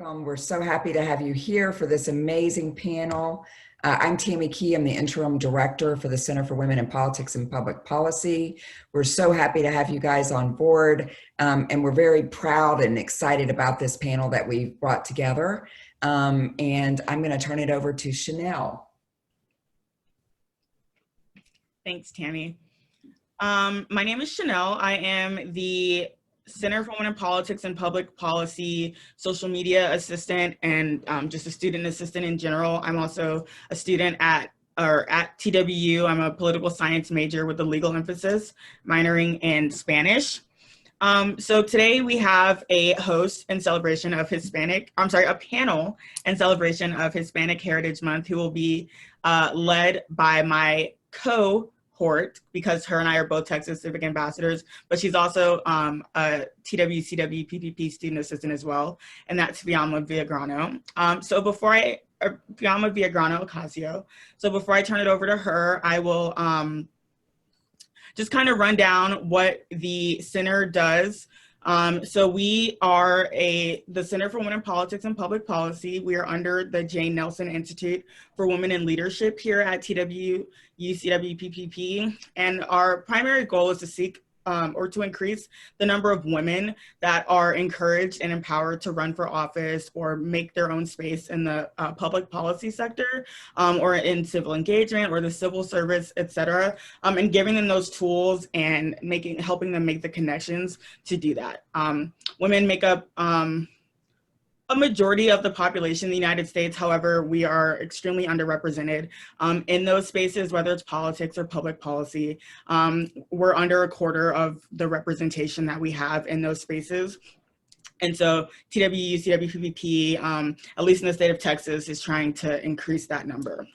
welcome. We're so happy to have you here for this amazing panel. I'm Tammy Key. I'm the interim director for the Center for Women in Politics and Public Policy. We're so happy to have you guys on board, and we're very proud and excited about this panel that we've brought together. And I'm going to turn it over to Chanel. Thanks, Tammy. My name is Chanel. I am the Center for Women in Politics and Public Policy social media assistant and just a student assistant in general. I'm also a student at TWU. I'm a political science major with a legal emphasis, minoring in Spanish. So today we have a host in celebration of a panel in celebration of Hispanic Heritage Month, who will be led by my cohort, because her and I are both Texas Civic Ambassadors, but she's also a TWCW PPP student assistant as well, and that's Fiamma Villagrano. Fiamma Villagrano Ocasio. So before I turn it over to her, I will just kind of run down what the center does. So we are the Center for Women in Politics and Public Policy. We are under the Jane Nelson Institute for Women in Leadership here at TWU UCW PPP. And our primary goal is to seek or to increase the number of women that are encouraged and empowered to run for office or make their own space in the public policy sector or in civil engagement or the civil service, et cetera, and giving them those tools and helping them make the connections to do that. Women make up a majority of the population in the United States. However, we are extremely underrepresented in those spaces, whether it's politics or public policy. We're under a quarter of the representation that we have in those spaces. And so TWU, UCW, PPP, at least in the state of Texas, is trying to increase that number.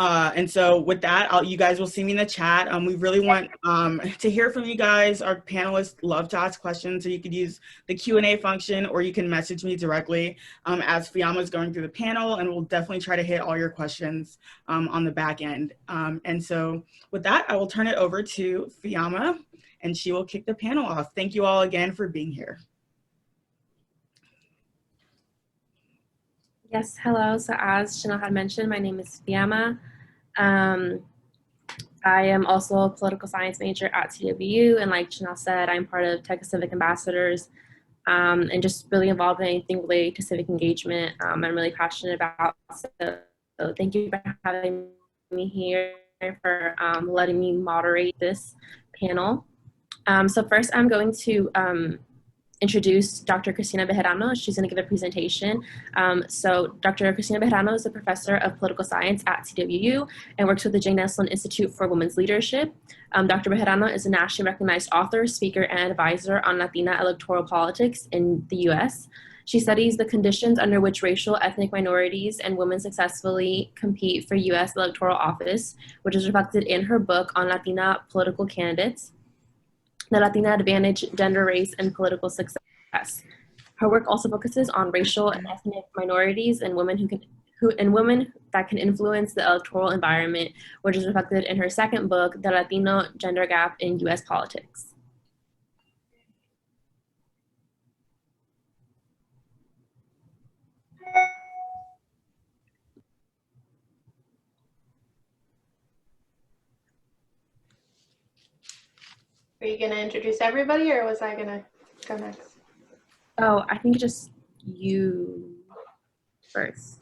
And so with that, you guys will see me in the chat. We really want to hear from you guys. Our panelists love to ask questions, so you could use the Q&A function, or you can message me directly as Fiamma is going through the panel, and we'll definitely try to hit all your questions on the back end. And so with that, I will turn it over to Fiamma, and she will kick the panel off. Thank you all again for being here. Yes, hello. So as Chanel had mentioned, my name is Fiamma. I am also a political science major at TWU, and like Chanel said, I'm part of Texas Civic Ambassadors and just really involved in anything related to civic engagement. I'm really passionate about. So thank you for having me here, for letting me moderate this panel. So first I'm going to introduce Dr. Cristina Bejarano. She's going to give a presentation. So Dr. Cristina Bejarano is a professor of political science at TWU and works with the Jane Nelson Institute for Women's Leadership. Dr. Bejarano is a nationally recognized author, speaker, and advisor on Latina electoral politics in the US. She studies the conditions under which racial, ethnic minorities, and women successfully compete for US electoral office, which is reflected in her book on Latina political candidates, The Latina Advantage, Gender, Race, and Political Success. Her work also focuses on racial and ethnic minorities and women women that can influence the electoral environment, which is reflected in her second book, The Latino Gender Gap in U.S. Politics. Are you going to introduce everybody, or was I going to go next? Oh, I think just you first.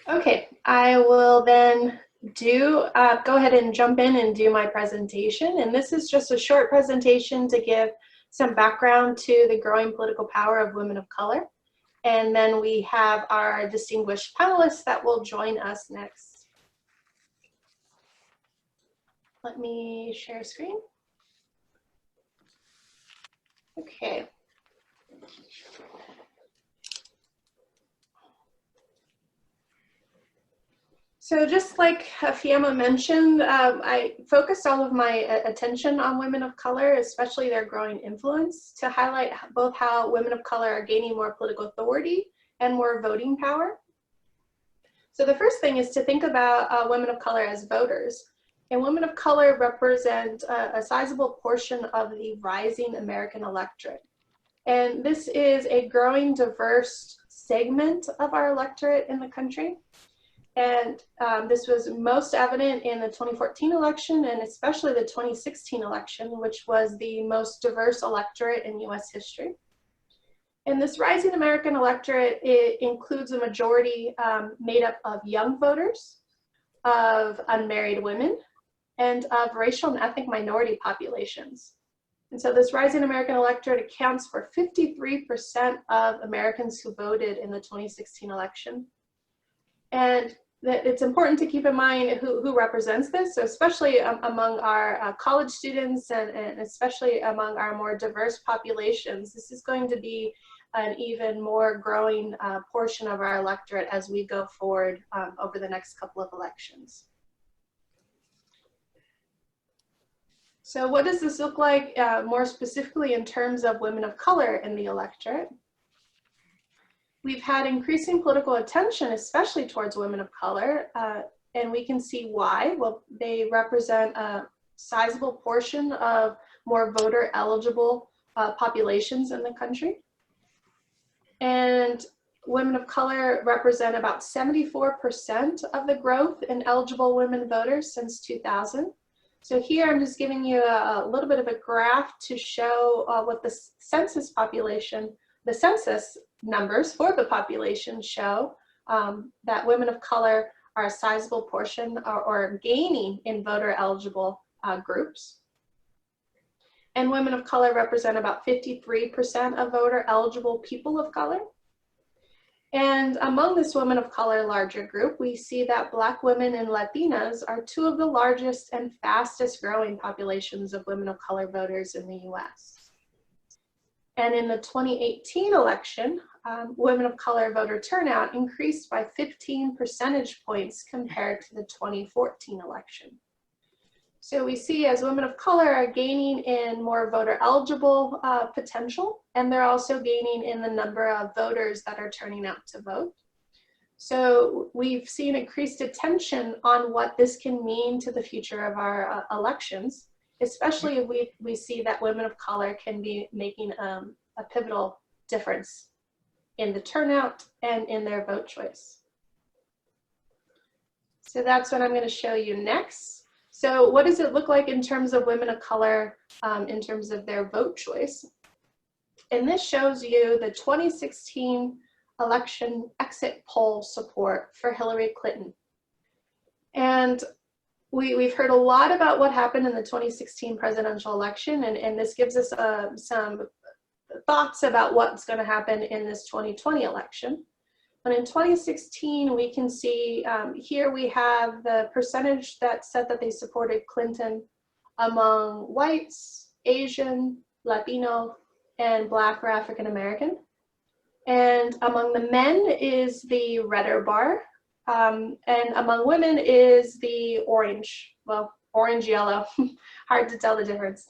Okay, I will then go ahead and jump in and do my presentation. And this is just a short presentation to give some background to the growing political power of women of color. And then we have our distinguished panelists that will join us next. Let me share screen. Okay. So just like Fiamma mentioned, I focused all of my attention on women of color, especially their growing influence, to highlight both how women of color are gaining more political authority and more voting power. So the first thing is to think about women of color as voters. And women of color represent a sizable portion of the rising American electorate. And this is a growing diverse segment of our electorate in the country. And this was most evident in the 2014 election and especially the 2016 election, which was the most diverse electorate in US history. And this rising American electorate, it includes a majority made up of young voters, of unmarried women, and of racial and ethnic minority populations. And so this rising American electorate accounts for 53% of Americans who voted in the 2016 election. And it's important to keep in mind who represents this, so especially among our college students and especially among our more diverse populations. This is going to be an even more growing portion of our electorate as we go forward over the next couple of elections. So what does this look like more specifically in terms of women of color in the electorate? We've had increasing political attention, especially towards women of color, and we can see why. Well, they represent a sizable portion of more voter eligible populations in the country. And women of color represent about 74% of the growth in eligible women voters since 2000. So here I'm just giving you a little bit of a graph to show what the census population, the census numbers for the population show that women of color are a sizable portion or gaining in voter eligible groups. And women of color represent about 53% of voter eligible people of color. And among this women of color larger group, we see that Black women and Latinas are two of the largest and fastest growing populations of women of color voters in the US. And in the 2018 election, women of color voter turnout increased by 15 percentage points compared to the 2014 election. So we see as women of color are gaining in more voter eligible potential, and they're also gaining in the number of voters that are turning out to vote. So we've seen increased attention on what this can mean to the future of our elections, especially if we see that women of color can be making a pivotal difference in the turnout and in their vote choice. So that's what I'm going to show you next. So what does it look like in terms of women of color in terms of their vote choice? And this shows you the 2016 election exit poll support for Hillary Clinton. And we've heard a lot about what happened in the 2016 presidential election, and this gives us some thoughts about what's going to happen in this 2020 election. But in 2016, we can see here we have the percentage that said that they supported Clinton among whites, Asian, Latino, and Black or African American. And among the men is the redder bar, and among women is the orange, well, orange-yellow, hard to tell the difference.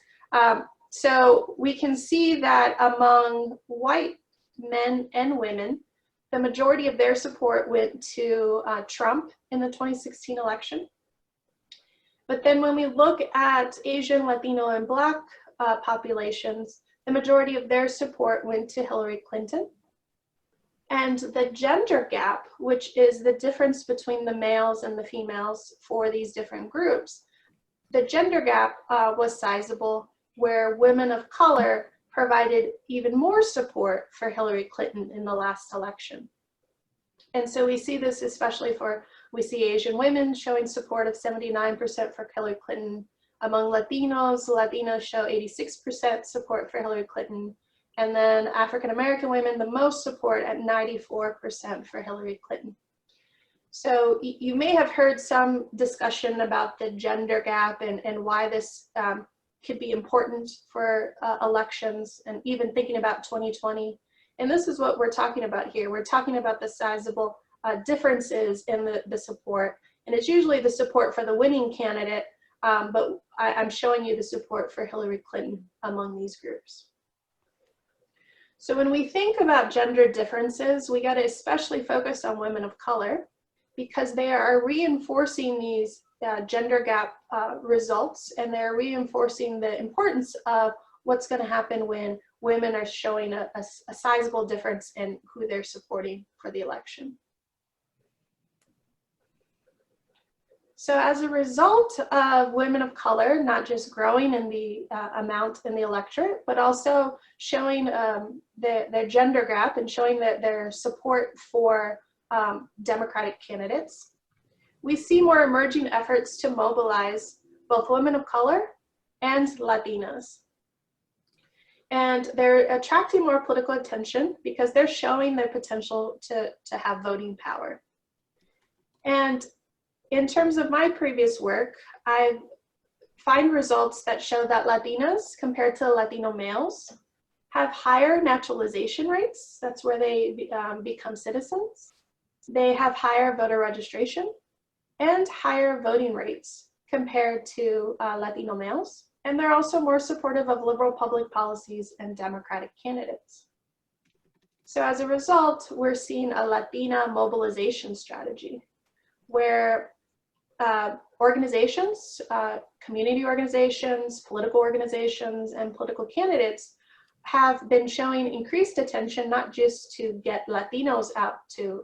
So we can see that among white men and women, the majority of their support went to Trump in the 2016 election. But then when we look at Asian, Latino, and Black populations, the majority of their support went to Hillary Clinton. And the gender gap, which is the difference between the males and the females for these different groups, the gender gap was sizable, where women of color provided even more support for Hillary Clinton in the last election. And so we see this especially we see Asian women showing support of 79% for Hillary Clinton. Among Latinos show 86% support for Hillary Clinton. And then African American women, the most support at 94% for Hillary Clinton. So you may have heard some discussion about the gender gap and why this could be important for elections and even thinking about 2020. And this is what we're talking about here. We're talking about the sizable differences in the support. And it's usually the support for the winning candidate, but I'm showing you the support for Hillary Clinton among these groups. So when we think about gender differences, we got to especially focus on women of color because they are reinforcing these gender gap results, and they're reinforcing the importance of what's going to happen when women are showing a sizable difference in who they're supporting for the election. So as a result of women of color not just growing in the amount in the electorate, but also showing their gender gap and showing that their support for Democratic candidates, we see more emerging efforts to mobilize both women of color and Latinas. And they're attracting more political attention because they're showing their potential to have voting power. And in terms of my previous work, I find results that show that Latinas compared to Latino males have higher naturalization rates. That's where they become citizens. They have higher voter registration and higher voting rates compared to Latino males. And they're also more supportive of liberal public policies and Democratic candidates. So as a result, we're seeing a Latina mobilization strategy where organizations, community organizations, political organizations, and political candidates have been showing increased attention, not just to get Latinos out to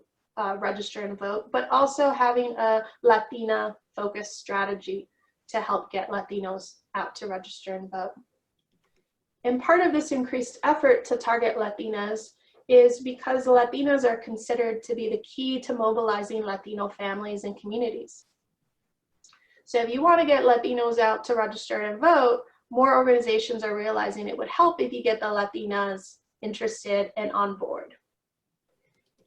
register and vote, but also having a Latina focused strategy to help get Latinos out to register and vote. And part of this increased effort to target Latinas is because Latinas are considered to be the key to mobilizing Latino families and communities. So if you want to get Latinos out to register and vote, more organizations are realizing it would help if you get the Latinas interested and on board.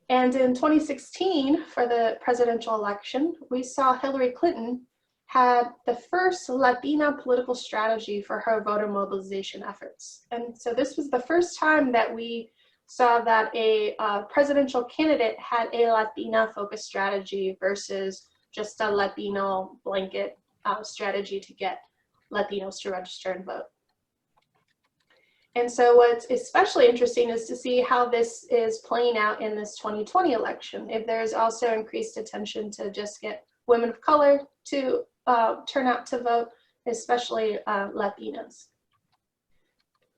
And in 2016, for the presidential election, we saw Hillary Clinton had the first Latina political strategy for her voter mobilization efforts. And so this was the first time that we saw that a presidential candidate had a Latina focused strategy versus just a Latino blanket strategy to get Latinos to register and vote. And so what's especially interesting is to see how this is playing out in this 2020 election. If there's also increased attention to just get women of color to turn out to vote, especially Latinas.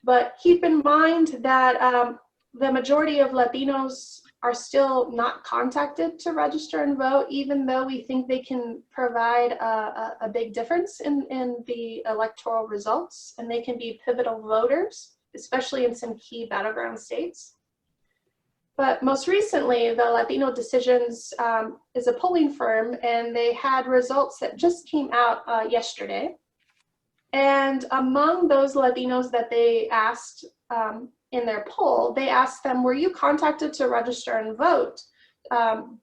But keep in mind that the majority of Latinos are still not contacted to register and vote, even though we think they can provide a big difference in the electoral results, and they can be pivotal voters, especially in some key battleground states. But most recently, the Latino Decisions is a polling firm, and they had results that just came out yesterday. And among those Latinos that they asked in their poll, they asked them, were you contacted to register and vote,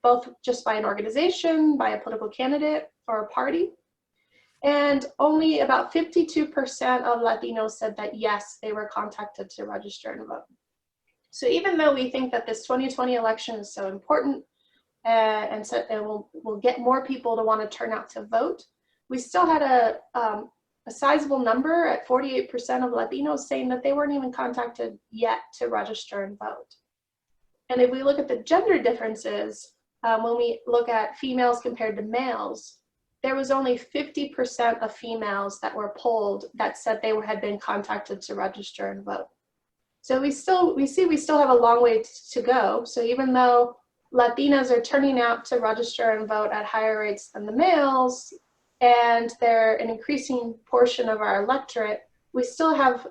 both just by an organization, by a political candidate, or a party? And only about 52% of Latinos said that yes, they were contacted to register and vote. So even though we think that this 2020 election is so important and will get more people to want to turn out to vote, we still had a sizable number at 48% of Latinos saying that they weren't even contacted yet to register and vote. And if we look at the gender differences, when we look at females compared to males, there was only 50% of females that were polled that said they had been contacted to register and vote. So we still have a long way to go. So even though Latinas are turning out to register and vote at higher rates than the males, and they're an increasing portion of our electorate, we still have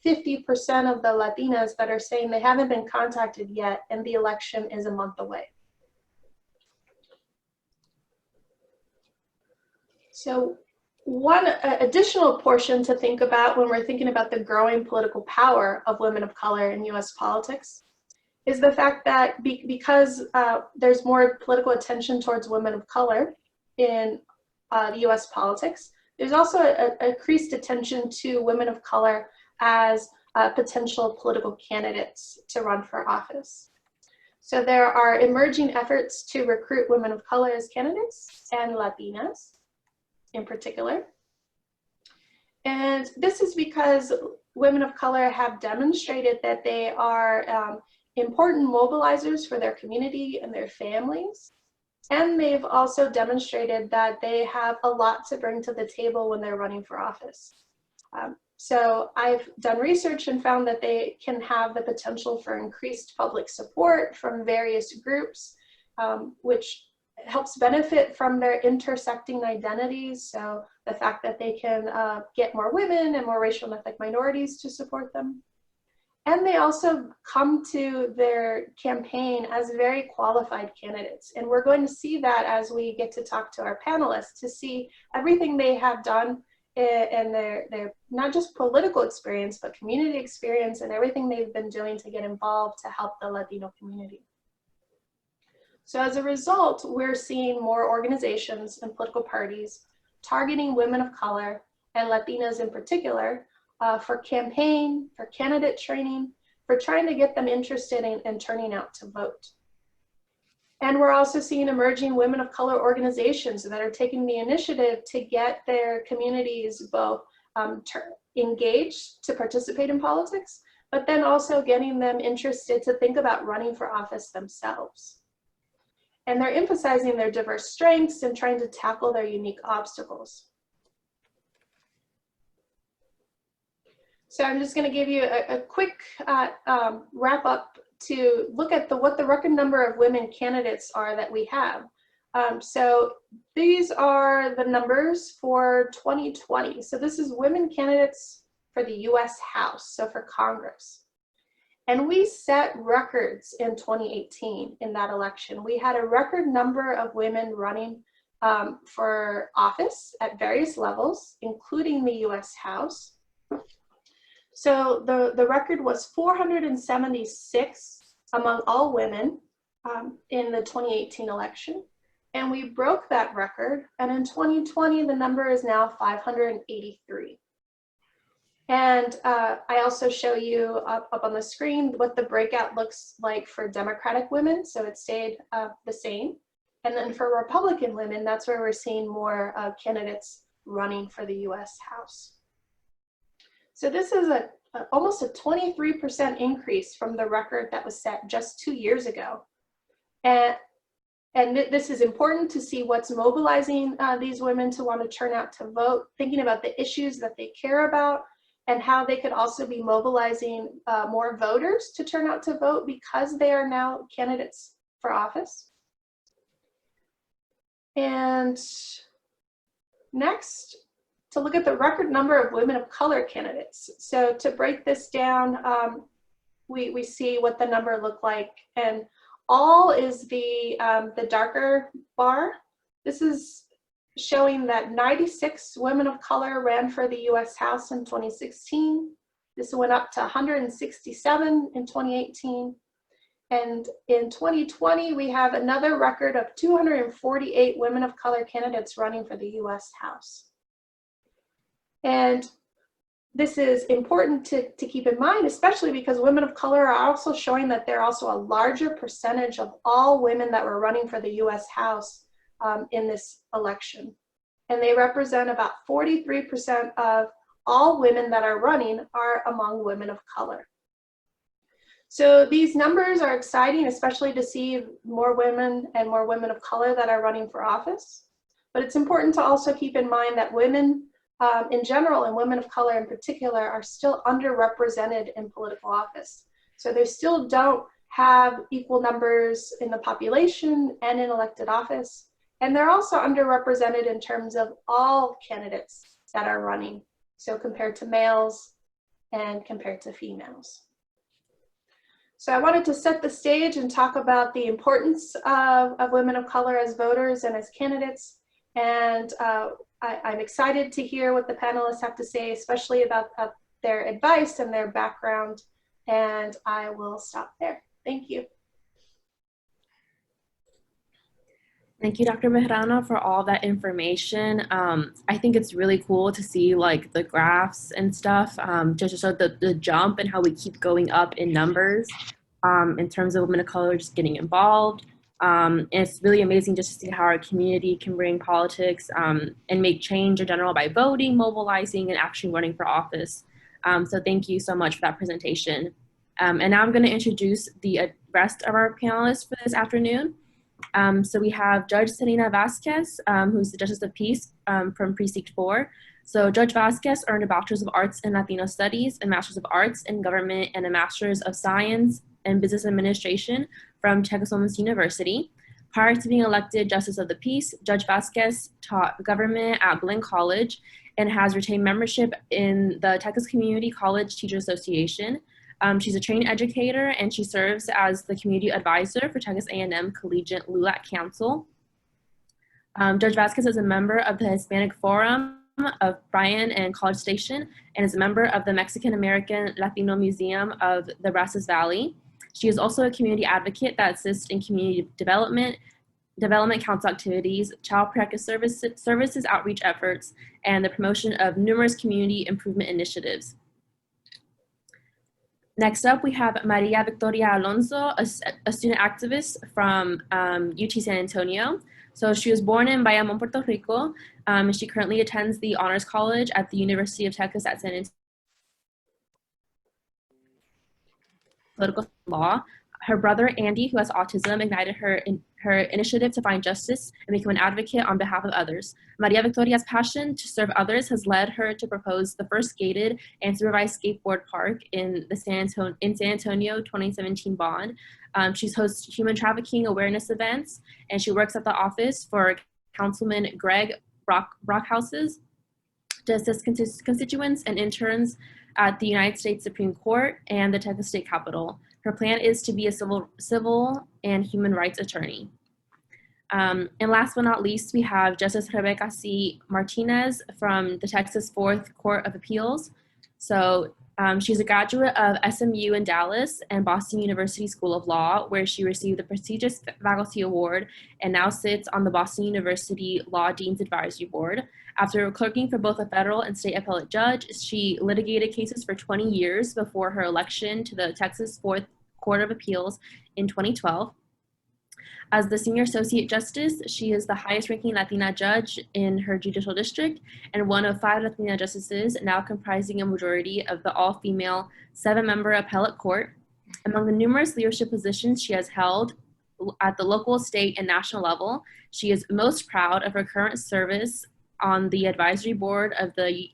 50% of the Latinas that are saying they haven't been contacted yet, and the election is a month away. So one additional portion to think about when we're thinking about the growing political power of women of color in US politics is the fact that because there's more political attention towards women of color in US politics, there's also a increased attention to women of color as potential political candidates to run for office. So there are emerging efforts to recruit women of color as candidates, and Latinas in particular. And this is because women of color have demonstrated that they are important mobilizers for their community and their families. And they've also demonstrated that they have a lot to bring to the table when they're running for office. So I've done research and found that they can have the potential for increased public support from various groups, which helps benefit from their intersecting identities. So the fact that they can get more women and more racial and ethnic minorities to support them. And they also come to their campaign as very qualified candidates. And we're going to see that as we get to talk to our panelists, to see everything they have done and their not just political experience, but community experience and everything they've been doing to get involved to help the Latino community. So as a result, we're seeing more organizations and political parties targeting women of color and Latinas in particular for campaign, for candidate training, for trying to get them interested in turning out to vote. And we're also seeing emerging women of color organizations that are taking the initiative to get their communities both engaged to participate in politics, but then also getting them interested to think about running for office themselves. And they're emphasizing their diverse strengths and trying to tackle their unique obstacles. So I'm just going to give you a quick wrap up to look at what the record number of women candidates are that we have. So these are the numbers for 2020. So this is women candidates for the US House, so for Congress. And we set records in 2018 in that election. We had a record number of women running for office at various levels, including the US House. So the record was 476 among all women in the 2018 election. And we broke that record. And in 2020, the number is now 583. And I also show you up on the screen what the breakout looks like for Democratic women. So it stayed the same. And then for Republican women, that's where we're seeing more candidates running for the US House. So this is almost a 23% increase from the record that was set just 2 years ago. And this is important to see what's mobilizing these women to want to turn out to vote, thinking about the issues that they care about, and how they could also be mobilizing more voters to turn out to vote because they are now candidates for office. And next, to look at the record number of women of color candidates. So to break this down, we see what the number looked like. And all is the darker bar. This is showing that 96 women of color ran for the US House in 2016. This went up to 167 in 2018. And in 2020, we have another record of 248 women of color candidates running for the US House. And this is important to keep in mind, especially because women of color are also showing that they're also a larger percentage of all women that were running for the US House in this election. And they represent about 43% of all women that are running are among women of color. So these numbers are exciting, especially to see more women and more women of color that are running for office. But it's important to also keep in mind that women in general and women of color in particular are still underrepresented in political office. So they still don't have equal numbers in the population and in elected office. And they're also underrepresented in terms of all candidates that are running. So compared to males and compared to females. So I wanted to set the stage and talk about the importance of women of color as voters and as candidates. And I'm excited to hear what the panelists have to say, especially about their advice and their background. And I will stop there. Thank you. Thank you, Dr. Mehrana, for all that information. I think it's really cool to see like the graphs and stuff, just to show the jump and how we keep going up in numbers in terms of women of color just getting involved. And it's really amazing just to see how our community can bring politics and make change in general by voting, mobilizing, and actually running for office. So thank you so much for that presentation. And now I'm going to introduce the rest of our panelists for this afternoon. So we have Judge Selena Vasquez, who's the Justice of Peace from Precinct 4. So Judge Vasquez earned a Bachelor's of Arts in Latino Studies, a Master's of Arts in Government, and a Master's of Science in Business Administration from Texas Women's University. Prior to being elected Justice of the Peace, Judge Vasquez taught government at Blinn College and has retained membership in the Texas Community College Teachers Association. She's a trained educator, and she serves as the community advisor for Texas A&M Collegiate LULAC Council. Judge Vasquez is a member of the Hispanic Forum of Bryan and College Station and is a member of the Mexican American Latino Museum of the Brazos Valley. She is also a community advocate that assists in community development council activities, child practice services outreach efforts, and the promotion of numerous community improvement initiatives. Next up, we have Maria Victoria Alonso, a student activist from UT San Antonio. So she was born in Bayamón, Puerto Rico, and she currently attends the Honors College at the University of Texas at San Antonio. Political law. Her brother, Andy, who has autism, ignited her initiative to find justice and become an advocate on behalf of others. Maria Victoria's passion to serve others has led her to propose the first gated and supervised skateboard park in San Antonio 2017 bond. She's hosted human trafficking awareness events, and she works at the office for Councilman Greg Brockhouses to assist constituents and interns at the United States Supreme Court and the Texas State Capitol. Her plan is to be a civil and human rights attorney. And last but not least, we have Justice Rebecca C. Martinez from the Texas Fourth Court of Appeals. So she's a graduate of SMU in Dallas and Boston University School of Law, where she received the prestigious Faculty Award and now sits on the Boston University Law Dean's Advisory Board. After clerking for both a federal and state appellate judge, she litigated cases for 20 years before her election to the Texas Fourth Court of Appeals in 2012. As the Senior Associate Justice, she is the highest ranking Latina judge in her judicial district and one of 5 Latina justices, now comprising a majority of the all-female 7-member appellate court. Among the numerous leadership positions she has held at the local, state, and national level, she is most proud of her current service on the advisory board of the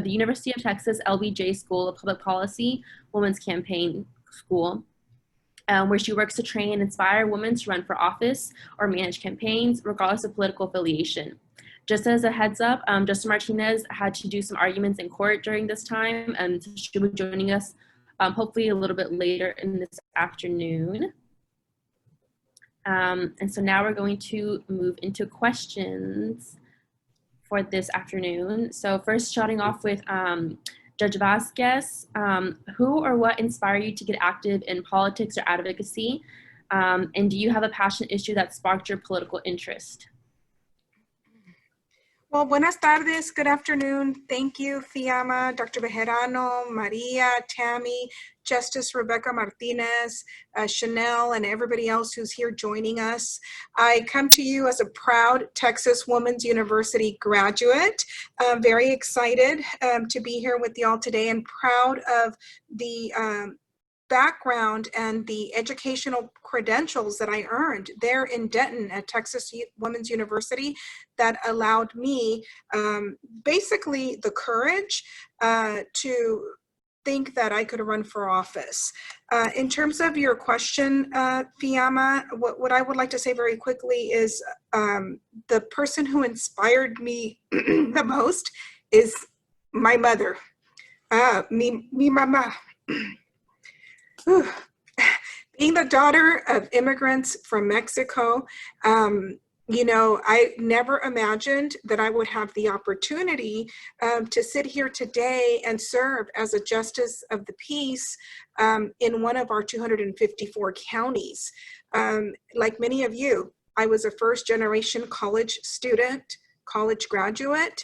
University of Texas LBJ School of Public Policy Women's Campaign School, where she works to train and inspire women to run for office or manage campaigns, regardless of political affiliation. Just as a heads up, Justice Martinez had to do some arguments in court during this time, and she'll be joining us hopefully a little bit later in this afternoon. And so now we're going to move into questions for this afternoon. So first, starting off with Judge Vasquez, who or what inspired you to get active in politics or advocacy? And do you have a passion issue that sparked your political interest? Well, buenas tardes, good afternoon. Thank you, Fiamma, Dr. Bejarano, Maria, Tammy, Justice Rebecca Martinez, Chanel, and everybody else who's here joining us. I come to you as a proud Texas Women's University graduate. Very excited to be here with y'all today and proud of the background and the educational credentials that I earned there in Denton at Texas Women's University that allowed me basically the courage to think that I could run for office. In terms of your question, Fiamma, what I would like to say very quickly is the person who inspired me the most is my mother, mi mama. Being the daughter of immigrants from Mexico, you know, I never imagined that I would have the opportunity to sit here today and serve as a justice of the peace in one of our 254 counties. Like many of you, I was a first-generation college student, college graduate.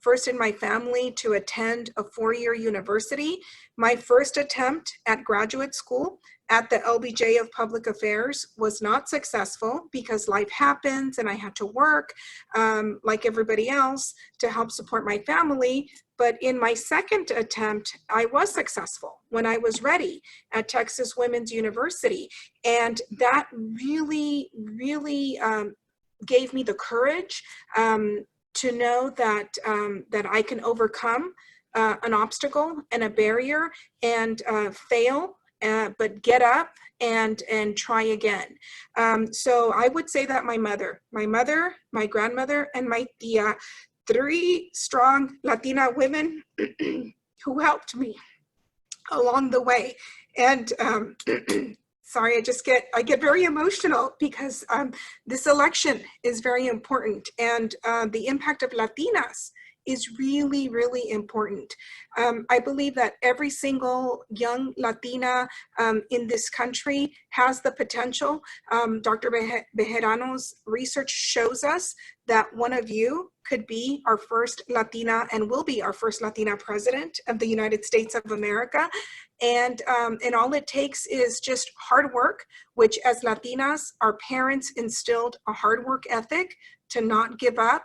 first in my family to attend a 4-year university. My first attempt at graduate school at the LBJ of Public Affairs was not successful because life happens and I had to work like everybody else to help support my family. But in my second attempt, I was successful when I was ready at Texas Women's University. And that really, really gave me the courage to know that, that I can overcome an obstacle and a barrier and fail, but get up and try again. So I would say that my mother, my grandmother, and my tia, 3 strong Latina women who helped me along the way. And sorry, I get very emotional because this election is very important, and the impact of Latinas is really, really important. I believe that every single young Latina in this country has the potential. Dr. Bejarano's research shows us that one of you could be our first Latina and will be our first Latina president of the United States of America. And all it takes is just hard work, which as Latinas, our parents instilled a hard work ethic to not give up,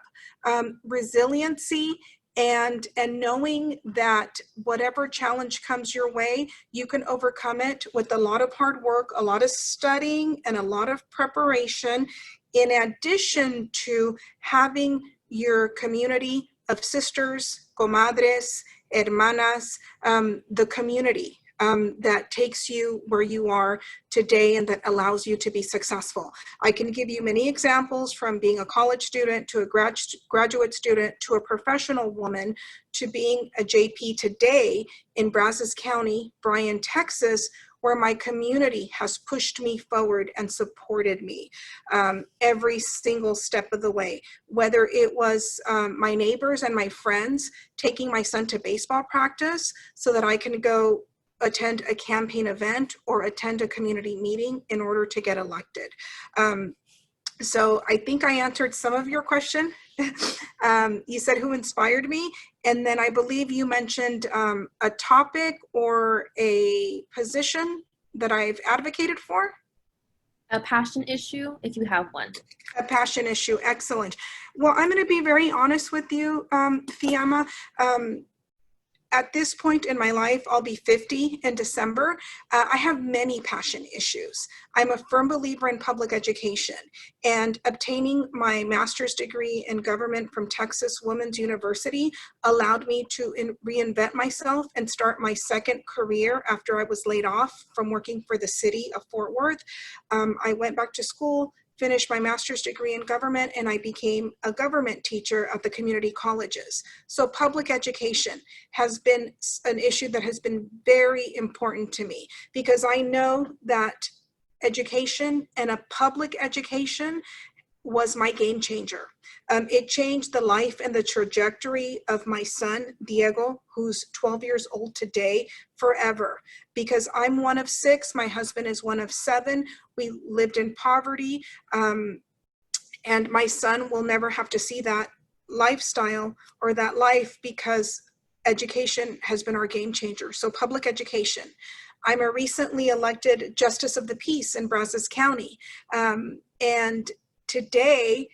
resiliency, and knowing that whatever challenge comes your way, you can overcome it with a lot of hard work, a lot of studying, and a lot of preparation, in addition to having your community of sisters, comadres, hermanas, the community that takes you where you are today and that allows you to be successful. I can give you many examples, from being a college student to a graduate student to a professional woman to being a JP today in Brazos County, Bryan, Texas, where my community has pushed me forward and supported me every single step of the way. Whether it was my neighbors and my friends taking my son to baseball practice so that I can go attend a campaign event or attend a community meeting in order to get elected. So I think I answered some of your question. You said who inspired me, and then I believe you mentioned a topic or a position that I've advocated for. A passion issue, if you have one. A passion issue, excellent. Well, I'm going to be very honest with you, Fiamma. At this point in my life, I'll be 50 in December. I have many passion issues. I'm a firm believer in public education, and obtaining my master's degree in government from Texas Women's University allowed me to reinvent myself and start my second career after I was laid off from working for the city of Fort Worth. I went back to school, finished my master's degree in government, and I became a government teacher at the community colleges. So public education has been an issue that has been very important to me, because I know that education and a public education was my game changer. It changed the life and the trajectory of my son, Diego, who's 12 years old today, forever. Because I'm one of 6, my husband is one of 7. We lived in poverty, and my son will never have to see that lifestyle or that life, because education has been our game changer. So public education. I'm a recently elected Justice of the Peace in Brazos County. And today,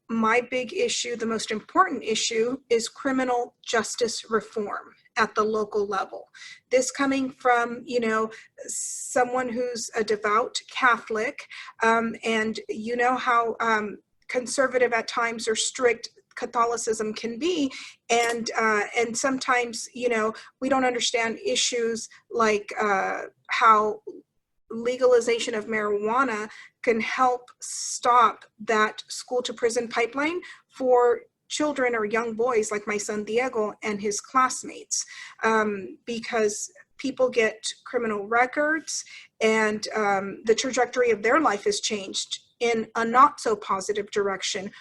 my big issue, the most important issue, is criminal justice reform at the local level. This coming from, you know, someone who's a devout Catholic, and you know how conservative at times or strict Catholicism can be, and sometimes, you know, we don't understand issues like how legalization of marijuana can help stop that school to prison pipeline for children or young boys like my son Diego and his classmates, because people get criminal records, and the trajectory of their life is changed in a not so positive direction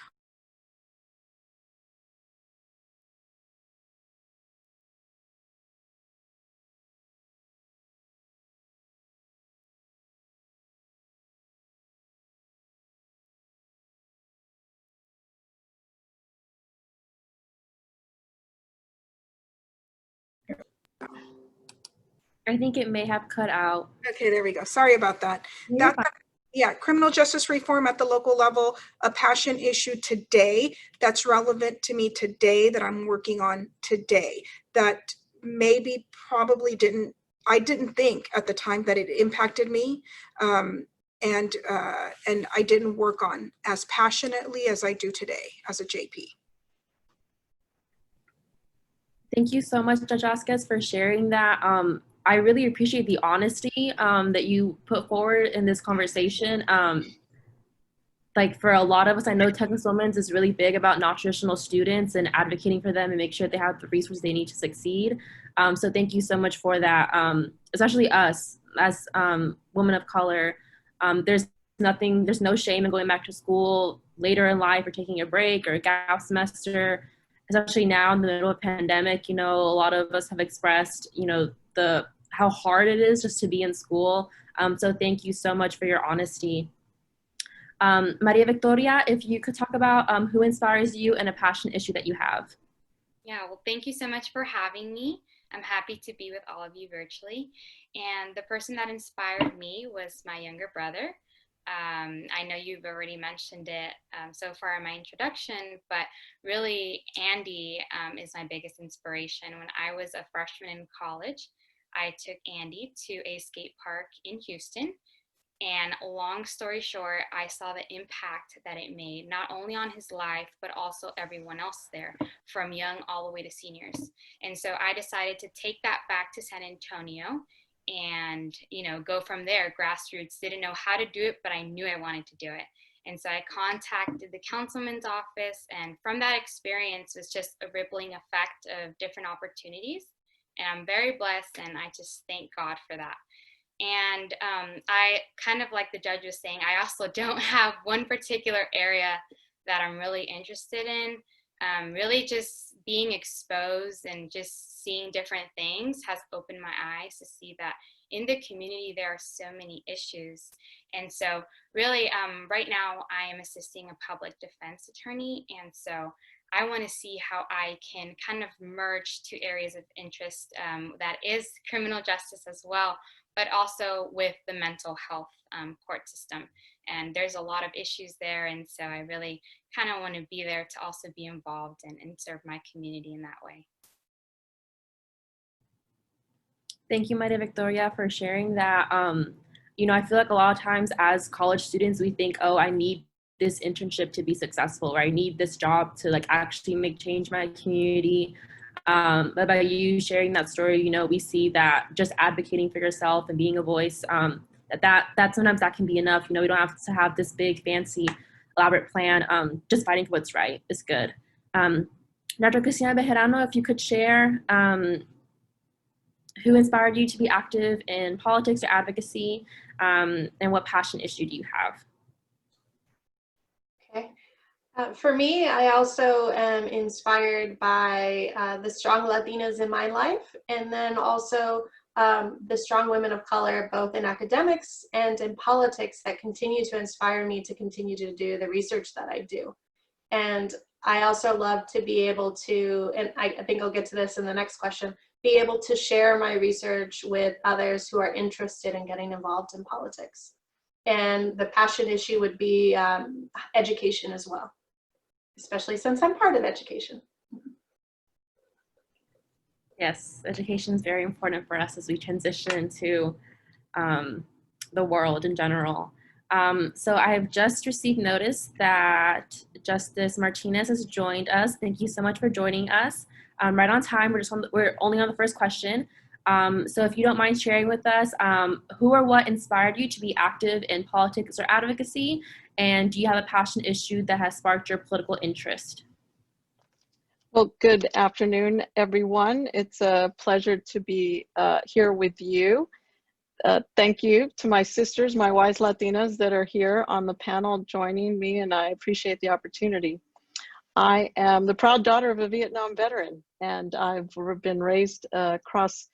I think it may have cut out. Okay, there we go. Sorry about that. You're That, yeah, criminal justice reform at the local level, a passion issue today that's relevant to me today, that I'm working on today, that maybe probably I didn't think at the time that it impacted me. And I didn't work on as passionately as I do today as a JP. Thank you so much, Judge Vasquez, for sharing that. I really appreciate the honesty that you put forward in this conversation. Like for a lot of us, I know Texas Women's is really big about non-traditional students and advocating for them and make sure they have the resources they need to succeed. So thank you so much for that. Especially us as women of color, there's no shame in going back to school later in life or taking a break or a gap semester. Especially now in the middle of pandemic, a lot of us have expressed, how hard it is just to be in school. So thank you so much for your honesty. Maria Victoria, if you could talk about who inspires you and a passion issue that you have. Yeah, well, thank you so much for having me. I'm happy to be with all of you virtually. And the person that inspired me was my younger brother. I know you've already mentioned it so far in my introduction, but really Andy is my biggest inspiration. When I was a freshman in college, I took Andy to a skate park in Houston. And long story short, I saw the impact that it made, not only on his life, but also everyone else there, from young all the way to seniors. And so I decided to take that back to San Antonio and, go from there. Grassroots, didn't know how to do it, but I knew I wanted to do it. And so I contacted the councilman's office. And from that experience was just a rippling effect of different opportunities. And I'm very blessed, and I just thank God for that. And I kind of, like the judge was saying, I also don't have one particular area that I'm really interested in. Really just being exposed and just seeing different things has opened my eyes to see that in the community there are so many issues. And so really right now I am assisting a public defense attorney, and so I want to see how I can kind of merge two areas of interest that is criminal justice as well, but also with the mental health court system. And there's a lot of issues there. And so I really kind of want to be there to also be involved and serve my community in that way. Thank you, Maria Victoria, for sharing that. I feel like a lot of times as college students, we think, oh, I need this internship to be successful, or I need this job to actually make change in my community. But by you sharing that story, we see that just advocating for yourself and being a voice, that sometimes that can be enough. We don't have to have this big, fancy, elaborate plan. Just fighting for what's right is good. Dr. Cristina Bejarano, if you could share who inspired you to be active in politics or advocacy, and what passion issue do you have? Okay. For me, I also am inspired by the strong Latinas in my life, and then also the strong women of color, both in academics and in politics, that continue to inspire me to continue to do the research that I do. And I also love to be able to, and I think I'll get to this in the next question, be able to share my research with others who are interested in getting involved in politics. And the passion issue would be education as well, especially since I'm part of education. Yes, education is very important for us as we transition into the world in general. So I have just received notice that Justice Martinez has joined us. Thank you so much for joining us. Right on time. We're only on the first question. So if you don't mind sharing with us, who or what inspired you to be active in politics or advocacy? And do you have a passion issue that has sparked your political interest? Well, good afternoon, everyone. It's a pleasure to be here with you. Thank you to my sisters, my wise Latinas that are here on the panel joining me, and I appreciate the opportunity. I am the proud daughter of a Vietnam veteran, and I've been raised across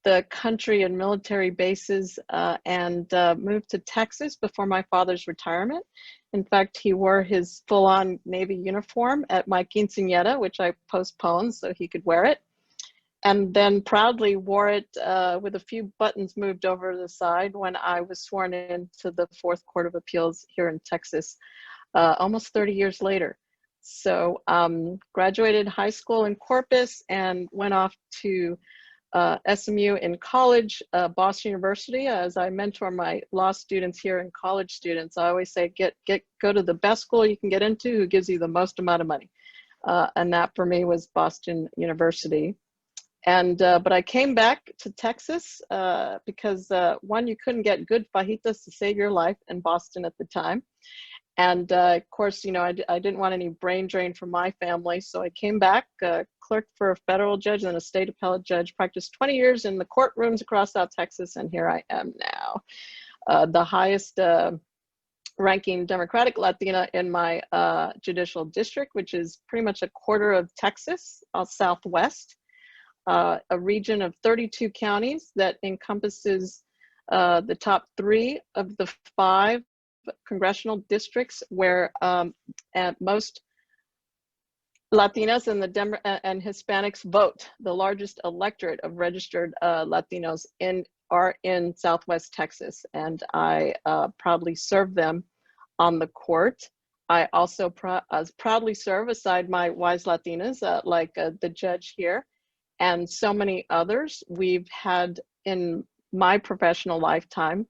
the country in military bases and moved to Texas before my father's retirement. In fact, he wore his full-on Navy uniform at my quinceañera, which I postponed so he could wear it. and then proudly wore it with a few buttons moved over to the side when I was sworn into the Fourth Court of Appeals here in Texas, almost 30 years later. So graduated high school in Corpus and went off to SMU in college, Boston University. As I mentor my law students here and college students, I always say, go to the best school you can get into who gives you the most amount of money. And that for me was Boston University. And but I came back to Texas because one, you couldn't get good fajitas to save your life in Boston at the time. And of course, you know, I didn't want any brain drain from my family. So I came back, clerked for a federal judge and a state appellate judge, practiced 20 years in the courtrooms across South Texas. And here I am now, the highest ranking Democratic Latina in my judicial district, which is pretty much a quarter of Texas, Southwest, a region of 32 counties that encompasses the top 3 of the 5 congressional districts where most Latinas and Hispanics vote. The largest electorate of registered Latinos are in Southwest Texas, and I proudly serve them on the court. I also proudly serve aside my wise Latinas, like the judge here, and so many others. We've had in my professional lifetime,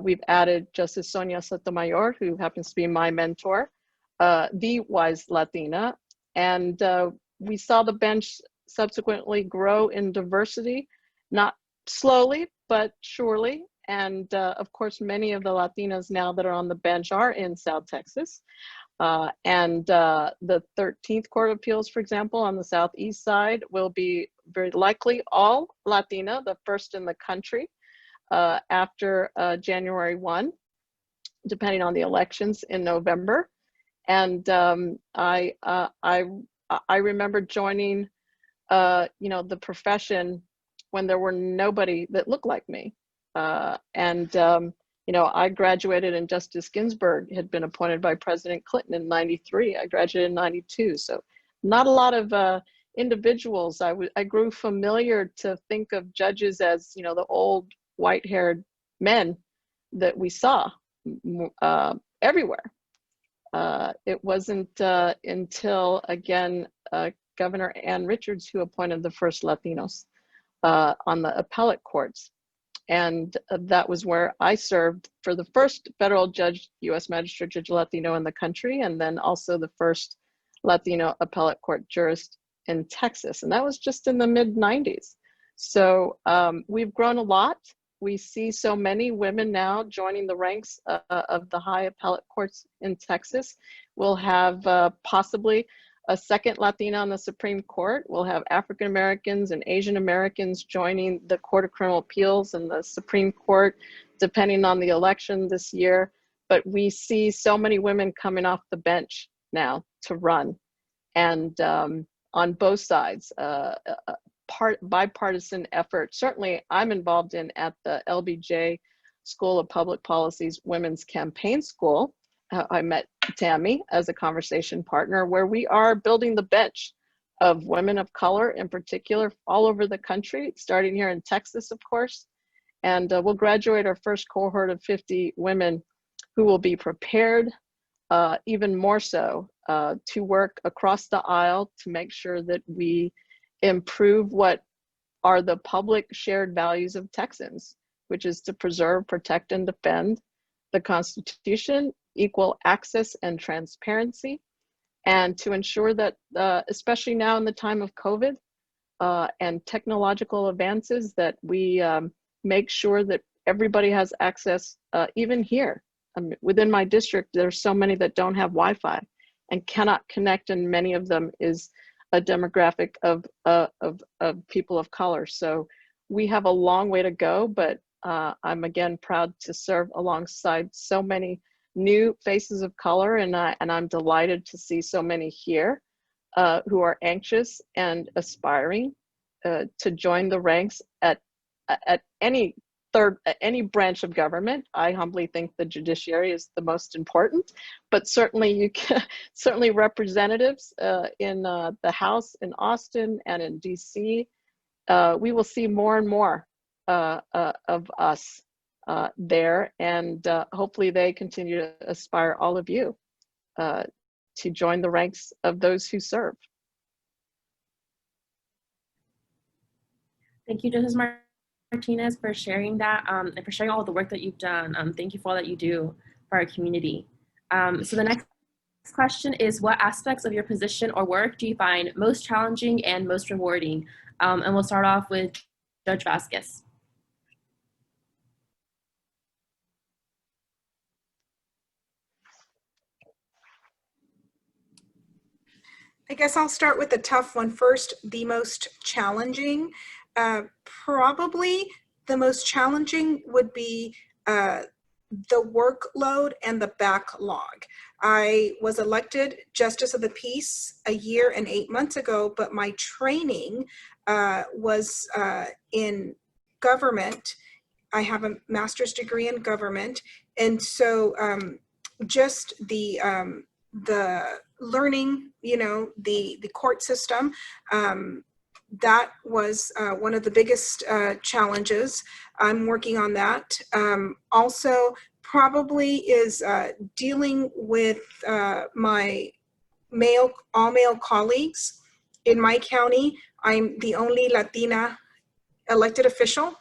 we've added Justice Sonia Sotomayor, who happens to be my mentor, the wise Latina, and we saw the bench subsequently grow in diversity, not slowly, but surely. And of course, many of the Latinas now that are on the bench are in South Texas. And the 13th Court of Appeals, for example, on the Southeast side will be very likely all Latina, the first in the country after January 1, depending on the elections in November. And I remember joining, you know, the profession when there were nobody that looked like me. You know, I graduated and Justice Ginsburg had been appointed by President Clinton in '93. I graduated in '92. So not a lot of individuals. I grew familiar to think of judges as, you know, the old white-haired men that we saw everywhere. It wasn't until, again, Governor Ann Richards who appointed the first Latinos on the appellate courts. And that was where I served for the first federal judge, U.S. Magistrate Judge Latino in the country, and then also the first Latino appellate court jurist in Texas. And that was just in the mid-90s. So we've grown a lot. We see so many women now joining the ranks of the high appellate courts in Texas. We'll have possibly a second Latina on the Supreme Court. We'll have African Americans and Asian Americans joining the Court of Criminal Appeals and the Supreme Court, depending on the election this year. But we see so many women coming off the bench now to run. And on both sides, bipartisan effort. Certainly I'm involved in at the LBJ School of Public Policy's Women's Campaign School. I met Tammy as a conversation partner, where we are building the bench of women of color in particular all over the country, starting here in Texas, of course. And we'll graduate our first cohort of 50 women who will be prepared even more so to work across the aisle to make sure that we improve what are the public shared values of Texans, which is to preserve, protect, and defend the Constitution, equal access and transparency, and to ensure that, especially now in the time of COVID and technological advances, that we make sure that everybody has access, even here. Within my district, there's so many that don't have Wi-Fi and cannot connect, and many of them is a demographic of people of color. So we have a long way to go, but I'm again proud to serve alongside so many new faces of color, and I'm delighted to see so many here who are anxious and aspiring to join the ranks at any branch of government. I humbly think the judiciary is the most important, but certainly certainly representatives in the House in Austin and in DC, we will see more and more of us there, and hopefully they continue to aspire all of you to join the ranks of those who serve. Thank you, Justice Martinez, for sharing that and for sharing all the work that you've done. Thank you for all that you do for our community. So the next question is, what aspects of your position or work do you find most challenging and most rewarding? And we'll start off with Judge Vasquez. I guess I'll start with the tough one first, the most challenging. Probably the most challenging would be the workload and the backlog. I was elected Justice of the Peace a year and 8 months ago, but my training was in government. I have a master's degree in government. And so just the learning, the court system, that was one of the biggest challenges. I'm working on that. Also, probably is dealing with my all male colleagues. In my county, I'm the only Latina elected official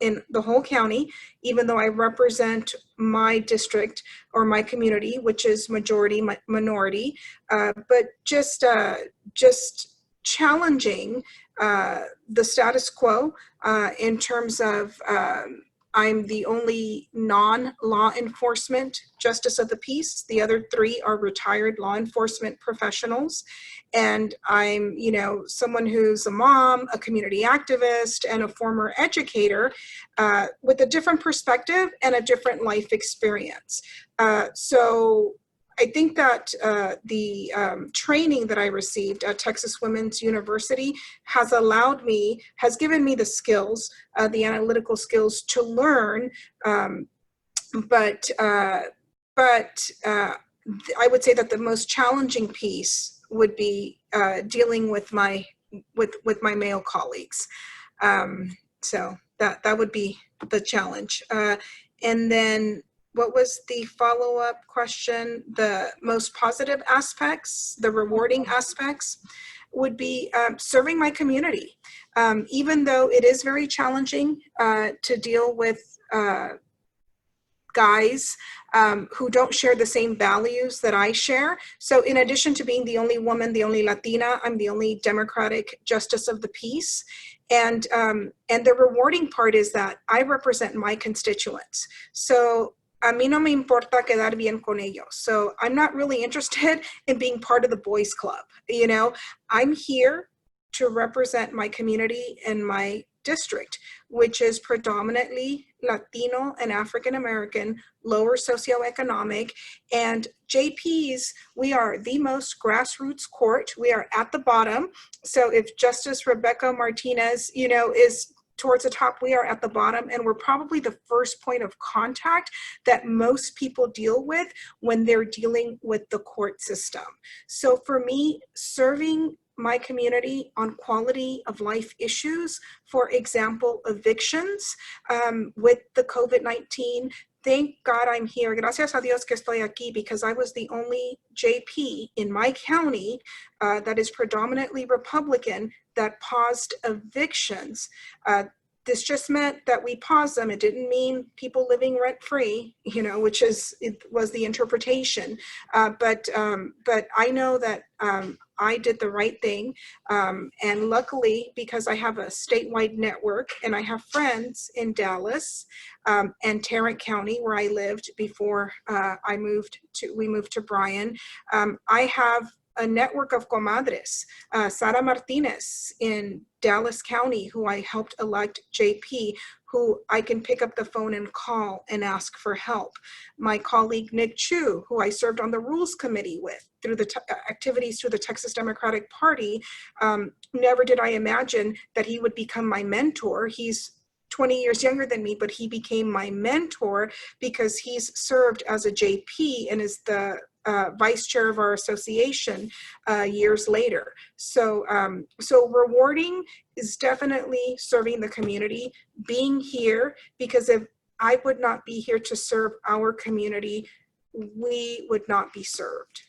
in the whole county, even though I represent my district or my community, which is majority minority, but just challenging the status quo in terms of I'm the only non-law enforcement Justice of the Peace. The other three are retired law enforcement professionals. And I'm, someone who's a mom, a community activist, and a former educator with a different perspective and a different life experience. So I think that the training that I received at Texas Women's University has given me the skills, the analytical skills to learn, but I would say that the most challenging piece would be dealing with my male colleagues. So that would be the challenge. And then what was the follow-up question? The most positive aspects, the rewarding aspects would be serving my community. Even though it is very challenging to deal with guys who don't share the same values that I share. So in addition to being the only woman, the only Latina, I'm the only Democratic Justice of the Peace. And the rewarding part is that I represent my constituents. So a mí no me importa quedar bien con ellos. So I'm not really interested in being part of the boys club. I'm here to represent my community and my district, which is predominantly Latino and African American, lower socioeconomic, and JPs, we are the most grassroots court. We are at the bottom. So if Justice Rebecca Martinez, is towards the top, we are at the bottom, and we're probably the first point of contact that most people deal with when they're dealing with the court system. So for me, serving my community on quality of life issues, for example, evictions with the COVID-19. Thank God I'm here. Gracias a Dios que estoy aquí, because I was the only JP in my county that is predominantly Republican that paused evictions. This just meant that we paused them. It didn't mean people living rent-free, which was the interpretation. But I know that I did the right thing. And luckily, because I have a statewide network and I have friends in Dallas and Tarrant County, where I lived before we moved to Bryan, I have a network of comadres, Sara Martinez in Dallas County, who I helped elect JP, who I can pick up the phone and call and ask for help. My colleague Nick Chu, who I served on the Rules Committee with through the activities through the Texas Democratic Party, never did I imagine that he would become my mentor. He's 20 years younger than me, but he became my mentor because he's served as a JP and is the vice chair of our association years later. So, so rewarding is definitely serving the community, being here, because if I would not be here to serve our community, we would not be served.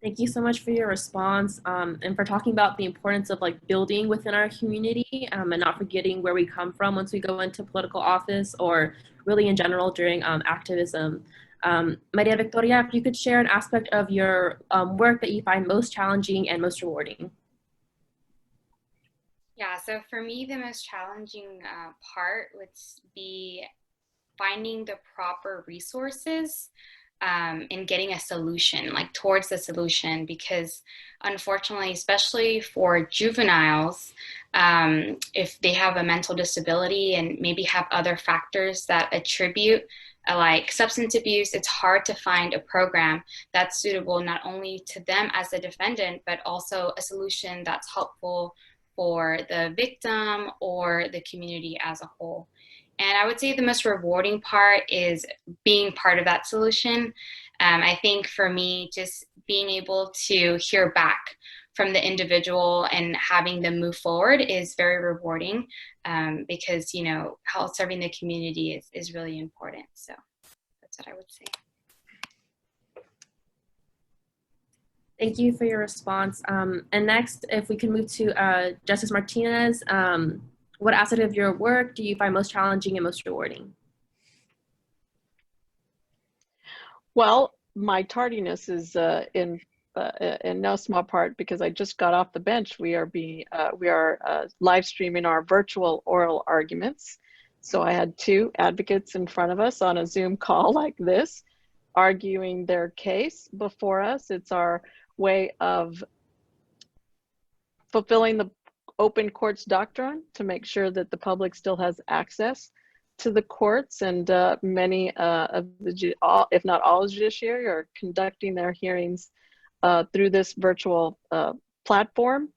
Thank you so much for your response and for talking about the importance of like building within our community and not forgetting where we come from once we go into political office or really in general during activism. Maria Victoria, if you could share an aspect of your work that you find most challenging and most rewarding. Yeah, so for me, the most challenging part would be finding the proper resources and getting a solution, like towards the solution, because unfortunately, especially for juveniles, if they have a mental disability and maybe have other factors that attribute like substance abuse, it's hard to find a program that's suitable not only to them as a defendant, but also a solution that's helpful for the victim or the community as a whole. And I would say the most rewarding part is being part of that solution. I think for me, just being able to hear back from the individual and having them move forward is very rewarding because, you know, how serving the community is really important. So that's what I would say. Thank you for your response. And next, if we can move to Justice Martinez, what aspect of your work do you find most challenging and most rewarding? Well, my tardiness is in no small part because I just got off the bench. We are live streaming our virtual oral arguments. So I had two advocates in front of us on a Zoom call like this, arguing their case before us. It's our way of fulfilling the open courts doctrine to make sure that the public still has access to the courts, and many of the, if not all the judiciary are conducting their hearings through this virtual platform.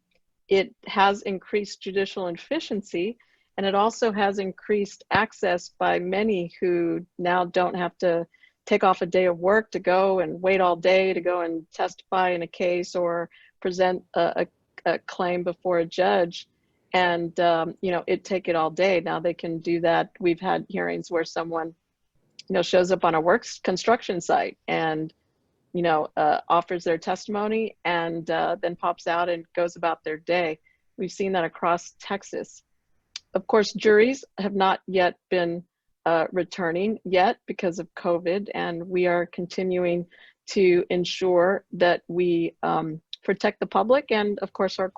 It has increased judicial efficiency, and it also has increased access by many who now don't have to take off a day of work to go and wait all day to go and testify in a case or present a claim before a judge, and you know, it take it all day. Now they can do that. We've had hearings where someone, you know, shows up on a construction site and, you know, offers their testimony and then pops out and goes about their day. We've seen that across Texas. Of course, juries have not yet been returning yet because of COVID, and we are continuing to ensure that we protect the public and, of course, our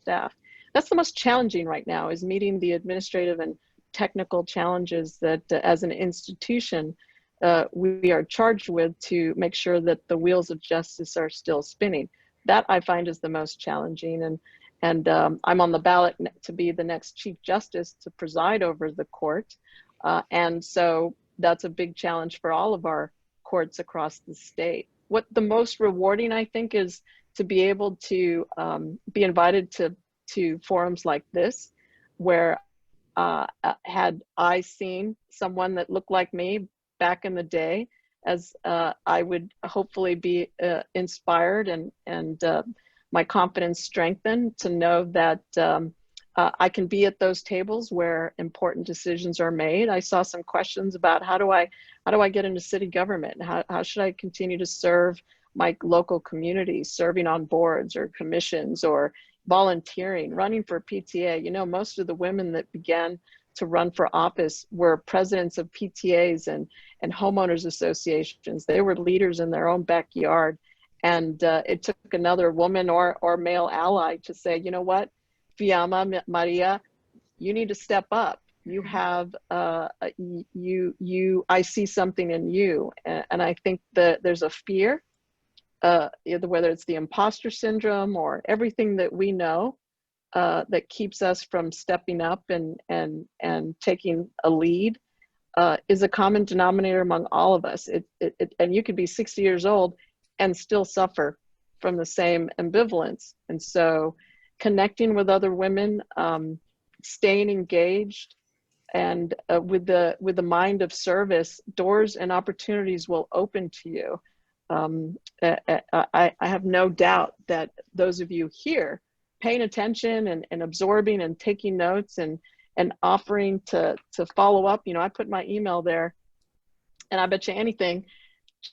staff. That's the most challenging right now, is meeting the administrative and technical challenges that as an institution we are charged with to make sure that the wheels of justice are still spinning. That I find is the most challenging, and I'm on the ballot to be the next Chief Justice to preside over the court, and so that's a big challenge for all of our courts across the state. What the most rewarding, I think, is to be able to be invited to forums like this, where had I seen someone that looked like me back in the day, as I would hopefully be inspired and my confidence strengthened to know that I can be at those tables where important decisions are made. I saw some questions about how do I get into city government? How should I continue to serve my local community, serving on boards or commissions or volunteering, running for PTA? You know, most of the women that began to run for office were presidents of PTAs and homeowners associations. They were leaders in their own backyard. And it took another woman or male ally to say, you know what, Fiamma, Maria, you need to step up. You have, I see something in you. And I think that there's a fear, whether it's the imposter syndrome or everything that we know that keeps us from stepping up and taking a lead, is a common denominator among all of us. And you could be 60 years old and still suffer from the same ambivalence. And so connecting with other women, staying engaged, with the mind of service, doors and opportunities will open to you. I have no doubt that those of you here paying attention and absorbing and taking notes and offering to follow up. I put my email there, and I bet you anything,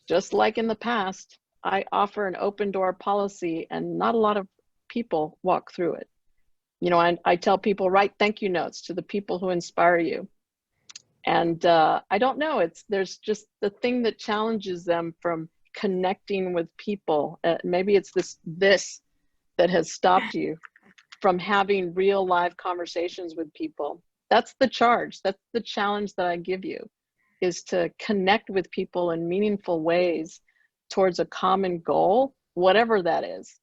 just like in the past, I offer an open door policy, and not a lot of people walk through it. I tell people, write thank you notes to the people who inspire you. And I don't know, there's just the thing that challenges them from connecting with people. Maybe it's this that has stopped you from having real live conversations with people. That's the charge. That's the challenge that I give you, is to connect with people in meaningful ways towards a common goal, whatever that is.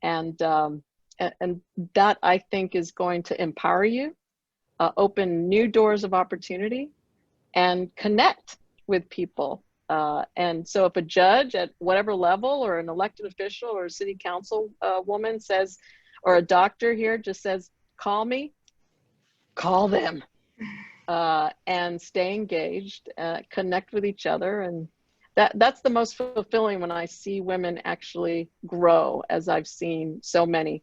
And that, I think, is going to empower you, open new doors of opportunity, and connect with people. And so if a judge at whatever level, or an elected official, or a city council woman says, or a doctor here just says, call me, call them, and stay engaged, connect with each other. And that's the most fulfilling, when I see women actually grow, as I've seen so many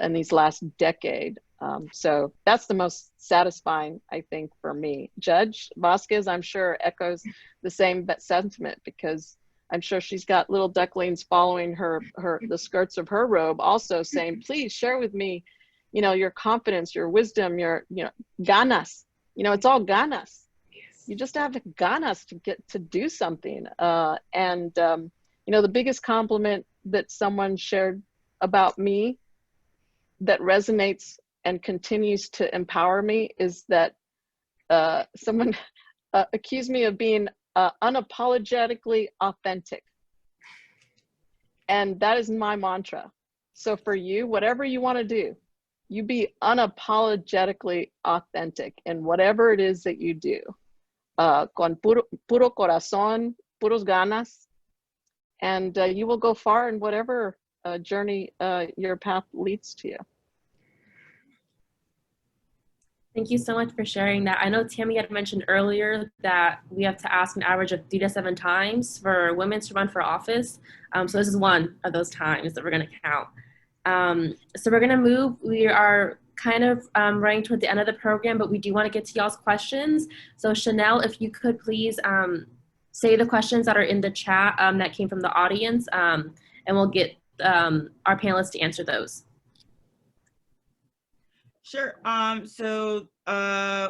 in these last decade. So that's the most satisfying, I think, for me. Judge Vasquez, I'm sure, echoes the same sentiment, because I'm sure she's got little ducklings following the skirts of her robe, also saying, please share with me, your confidence, your wisdom, your, ganas. It's all ganas. You just have ganas to get to do something. The biggest compliment that someone shared about me that resonates and continues to empower me is that someone accused me of being unapologetically authentic. And that is my mantra. So for you, whatever you want to do, you be unapologetically authentic in whatever it is that you do. Con puro corazón, puros ganas, and you will go far in whatever journey your path leads to you. Thank you so much for sharing that. I know Tammy had mentioned earlier that we have to ask an average of 3 to 7 times for women to run for office. So this is one of those times that we're going to count. So we're going to move. We are kind of running toward the end of the program, but we do want to get to y'all's questions. So Chanel, if you could please say the questions that are in the chat that came from the audience, and we'll get our panelists to answer those. Sure. So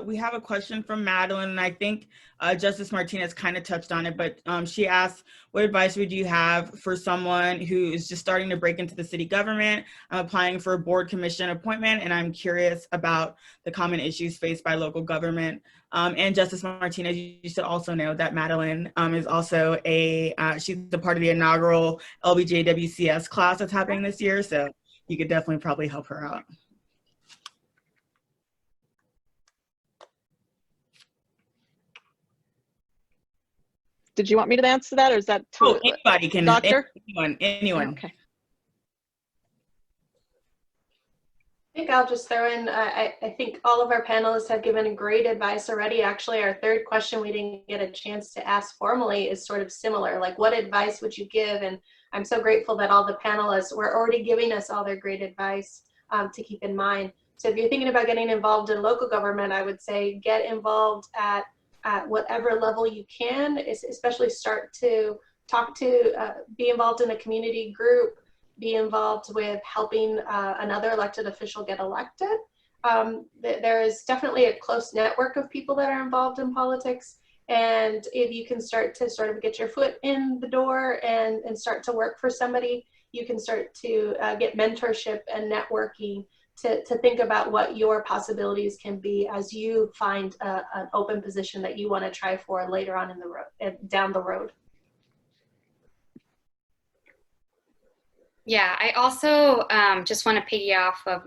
we have a question from Madeline, and I think Justice Martinez kind of touched on it, but she asked, what advice would you have for someone who is just starting to break into the city government? I'm applying for a board commission appointment, and I'm curious about the common issues faced by local government. And Justice Martinez, you should also know that Madeline is also she's a part of the inaugural LBJ-WCS class that's happening this year, so you could definitely probably help her out. Did you want me to answer that, or is that too? Oh, anybody can. Doctor? Anyone. Okay. I think I'll just throw in, I think all of our panelists have given great advice already. Actually, our third question we didn't get a chance to ask formally is sort of similar. Like, what advice would you give? And I'm so grateful that all the panelists were already giving us all their great advice to keep in mind. So if you're thinking about getting involved in local government, I would say get involved at whatever level you can, especially start to talk to, be involved in a community group, be involved with helping another elected official get elected. There is definitely a close network of people that are involved in politics. And if you can start to sort of get your foot in the door and start to work for somebody, you can start to get mentorship and networking to think about what your possibilities can be as you find an open position that you want to try for later on in the road, down the road. Yeah, I also just want to piggy off of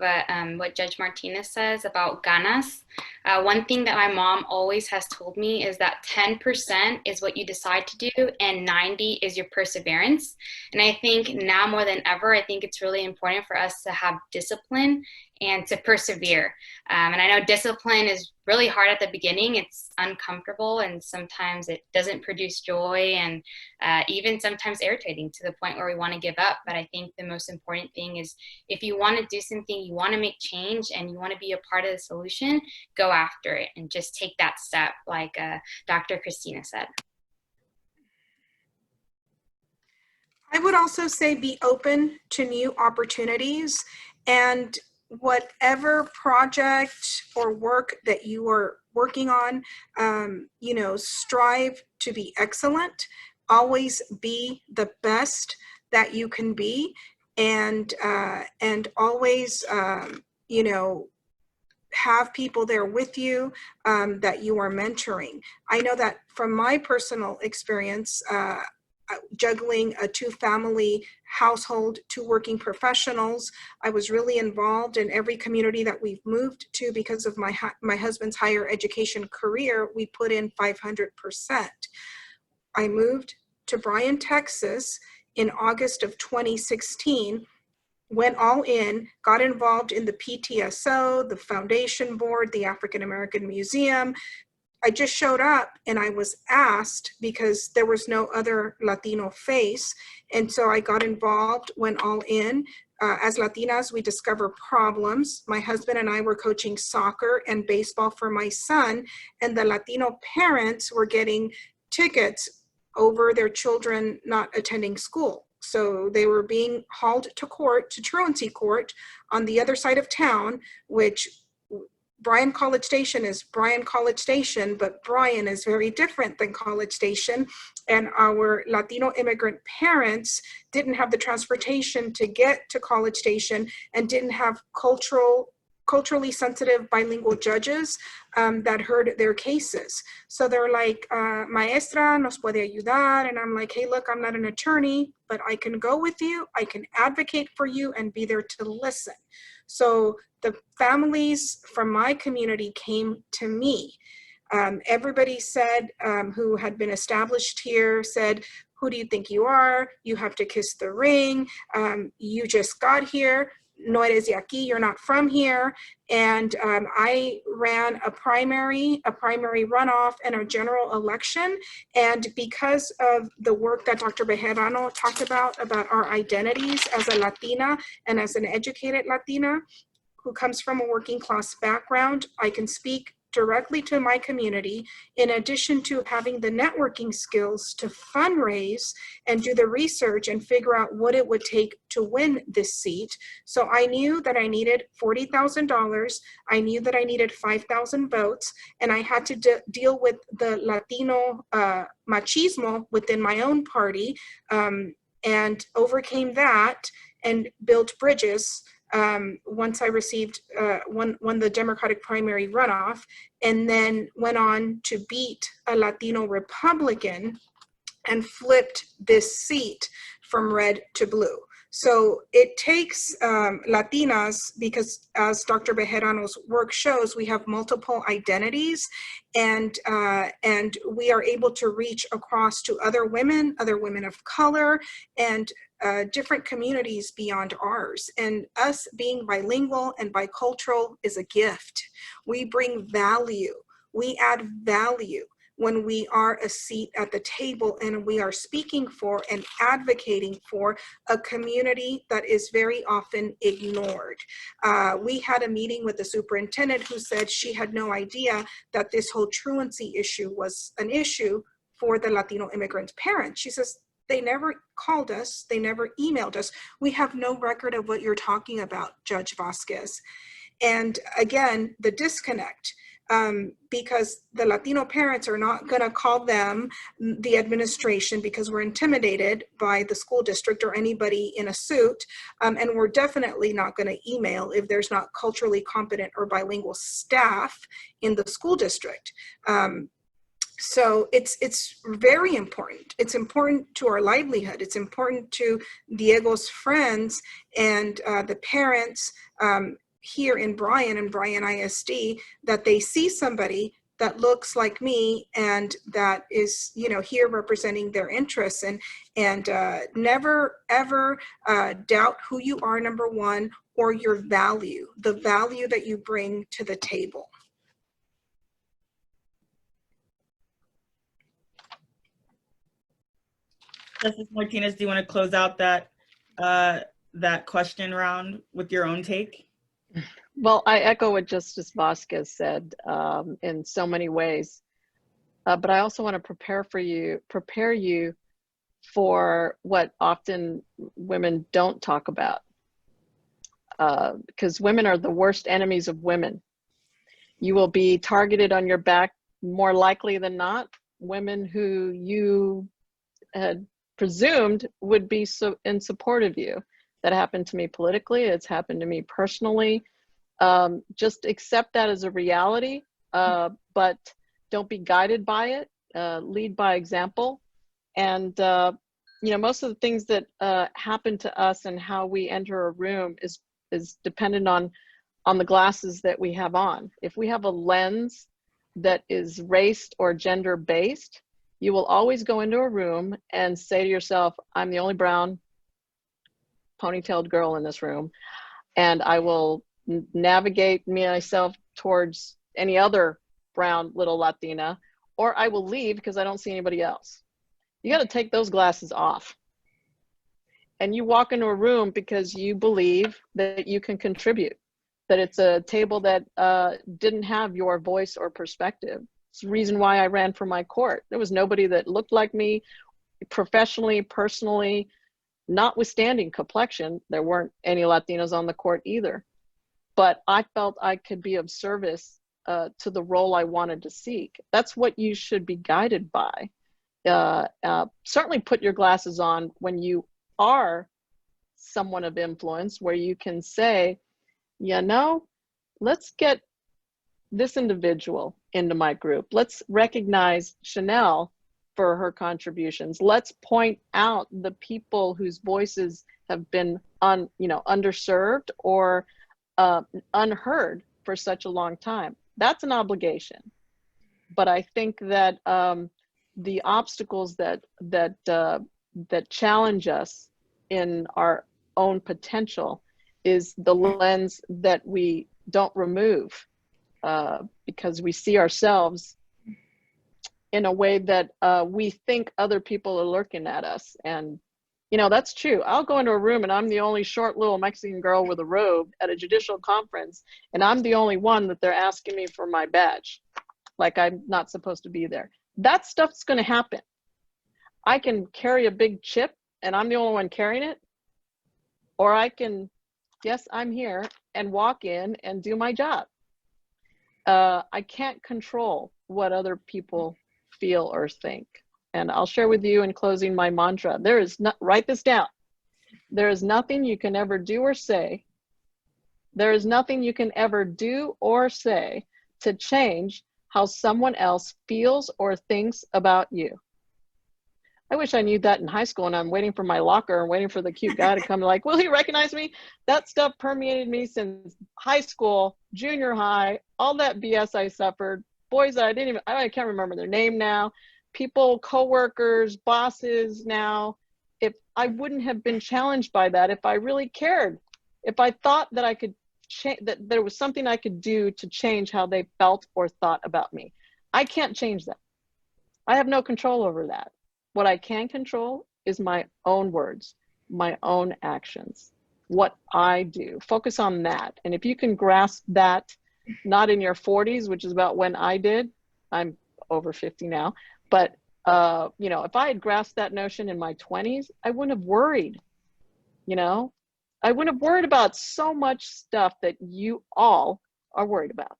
what Judge Martinez says about ganas. One thing that my mom always has told me is that 10% is what you decide to do and 90 is your perseverance. And I think now more than ever, I think it's really important for us to have discipline and to persevere. And I know discipline is really hard at the beginning. It's uncomfortable, and sometimes it doesn't produce joy, and even sometimes irritating to the point where we want to give up. But I think the most important thing is, if you want to do something, you want to make change, and you want to be a part of the solution, go after it and just take that step, like Dr. Christina said. I would also say be open to new opportunities, and whatever project or work that you are working on, strive to be excellent. Always be the best that you can be, and always, have people there with you that you are mentoring. I know that from my personal experience, juggling a 2-family household, 2 working professionals, I was really involved in every community that we've moved to because of my husband's higher education career. We put in 500%. I moved to Bryan, Texas in August of 2016, went all in, got involved in the PTSO, the Foundation Board, the African American Museum. I just showed up and I was asked because there was no other Latino face. And so I got involved, went all in. As Latinas, we discover problems. My husband and I were coaching soccer and baseball for my son, and the Latino parents were getting tickets over their children not attending school. So they were being hauled to court, to truancy court on the other side of town, which Bryan College Station is Bryan College Station, but Bryan is very different than College Station. And our Latino immigrant parents didn't have the transportation to get to College Station, and didn't have culturally sensitive bilingual judges that heard their cases. So they're like, maestra, nos puede ayudar? And I'm like, hey, look, I'm not an attorney, but I can go with you. I can advocate for you and be there to listen. So the families from my community came to me. Everybody said, who had been established here, said, who do you think you are? You have to kiss the ring. You just got here. No eres de aquí, you're not from here. And I ran a primary runoff, and a general election. And because of the work that Dr. Bejarano talked about our identities as a Latina and as an educated Latina who comes from a working class background, I can speak directly to my community, in addition to having the networking skills to fundraise and do the research and figure out what it would take to win this seat. So I knew that I needed $40,000. I knew that I needed 5,000 votes, and I had to deal with the Latino machismo within my own party, and overcame that and built bridges. Once I received, won the Democratic primary runoff, and then went on to beat a Latino Republican and flipped this seat from red to blue. So it takes Latinas, because as Dr. Bejarano's work shows, we have multiple identities, and we are able to reach across to other women of color, and different communities beyond ours. And us being bilingual and bicultural is a gift. We bring value. We add value when we are a seat at the table, and we are speaking for and advocating for a community that is very often ignored. We had a meeting with the superintendent who said she had no idea that this whole truancy issue was an issue for the Latino immigrant parents. She says, they never called us, they never emailed us. We have no record of what you're talking about, Judge Vasquez. And again, the disconnect, because the Latino parents are not gonna call them, the administration, because we're intimidated by the school district or anybody in a suit. And we're definitely not gonna email if there's not culturally competent or bilingual staff in the school district. So it's very important. It's important to our livelihood. It's important to Diego's friends and the parents here in Bryan and Bryan ISD, that they see somebody that looks like me and that is, here representing their interests, and never ever doubt who you are, number one, or your value, the value that you bring to the table? Justice Martinez, do you want to close out that that question round with your own take? Well, I echo what Justice Vasquez said in so many ways, but I also want to prepare you for what often women don't talk about, because women are the worst enemies of women. You will be targeted on your back more likely than not. Women who you had presumed would be so in support of you. That happened to me politically. It's happened to me personally. Just accept that as a reality, but don't be guided by it. Lead by example. And you know, most of the things that happen to us and how we enter a room is dependent on the glasses that we have on. If we have a lens that is race or gender based, you will always go into a room and say to yourself, I'm the only brown ponytailed girl in this room, and I will navigate myself towards any other brown little Latina, or I will leave because I don't see anybody else. You got to take those glasses off. And you walk into a room because you believe that you can contribute, that it's a table that didn't have your voice or perspective. It's the reason why I ran for my court. There was nobody that looked like me professionally, personally, notwithstanding complexion. There weren't any Latinos on the court either. But I felt I could be of service to the role I wanted to seek. That's what you should be guided by. Certainly put your glasses on when you are someone of influence, where you can say, you know, let's get this individual into my group. Let's recognize Chanel for her contributions. Let's point out the people whose voices have been underserved or unheard for such a long time. That's an obligation. But I think that the obstacles that challenge us in our own potential is the lens that we don't remove, because we see ourselves in a way that we think other people are lurking at us. And, you know, that's true. I'll go into a room and I'm the only short little Mexican girl with a robe at a judicial conference, and I'm the only one that they're asking me for my badge, like I'm not supposed to be there. That stuff's going to happen. I can carry a big chip and I'm the only one carrying it, or I can, yes, I'm here, and walk in and do my job. I can't control what other people feel or think. And I'll share with you in closing my mantra. There is not, write this down. There is nothing you can ever do or say. There is nothing you can ever do or say to change how someone else feels or thinks about you. I wish I knew that in high school, and I'm waiting for my locker and waiting for the cute guy to come like, will he recognize me? That stuff permeated me since high school, junior high, all that BS I suffered. Boys that I can't remember their name now. People, coworkers, bosses now. If I wouldn't have been challenged by that, if I really cared, if I thought that I could change, that there was something I could do to change how they felt or thought about me. I can't change that. I have no control over that. What I can control is my own words, my own actions, what I do. Focus on that. And if you can grasp that, not in your 40s, which is about when I did, I'm over 50 now, but you know, if I had grasped that notion in my 20s, I wouldn't have worried, you know? I wouldn't have worried about so much stuff that you all are worried about.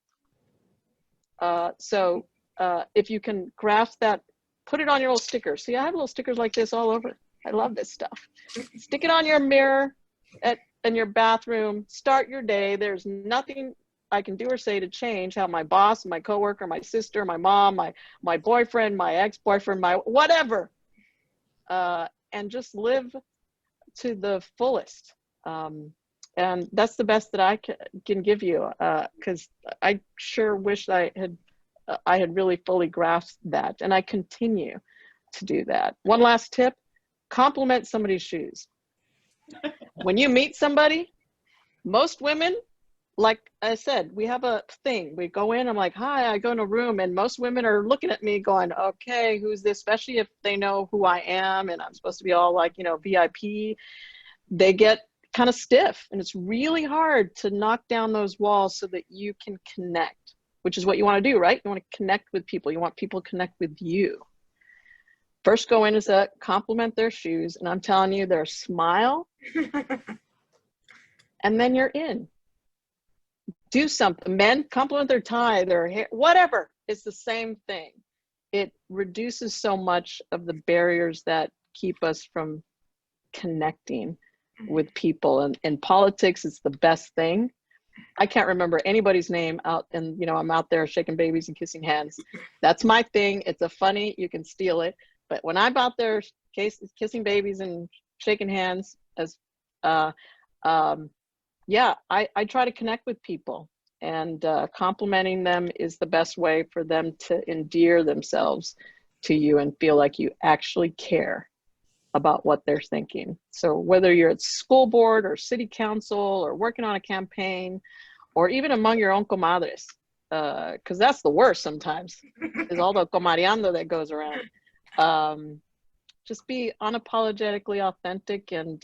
So if you can grasp that, put it on your little stickers. See, I have little stickers like this all over. I love this stuff. Stick it on your mirror in your bathroom. Start your day. There's nothing I can do or say to change how my boss, my coworker, my sister, my mom, my boyfriend, my ex-boyfriend, my whatever, and just live to the fullest. And that's the best that I can give you, because I sure wish I had really fully grasped that, and I continue to do that. One last tip, compliment somebody's shoes. When you meet somebody, most women, like I said, we have a thing. We go in, I'm like, hi, I go in a room, and most women are looking at me going, okay, who's this? Especially if they know who I am and I'm supposed to be all like, VIP. They get kind of stiff, and it's really hard to knock down those walls so that you can connect, which is what you want to do, right? You want to connect with people. You want people to connect with you. First go in is to compliment their shoes, and I'm telling you, their smile, and then you're in. Do something. Men compliment their tie, their hair, whatever. It's the same thing. It reduces so much of the barriers that keep us from connecting with people. And in politics, it's the best thing. I can't remember anybody's name out, and I'm out there shaking babies and kissing hands. That's my thing. It's a funny, you can steal it. But when I'm out there kissing babies and shaking hands, I try to connect with people, and complimenting them is the best way for them to endear themselves to you and feel like you actually care about what they're thinking. So whether you're at school board or city council or working on a campaign, or even among your own comadres, because that's the worst sometimes, is all the comadreando that goes around. Just be unapologetically authentic, and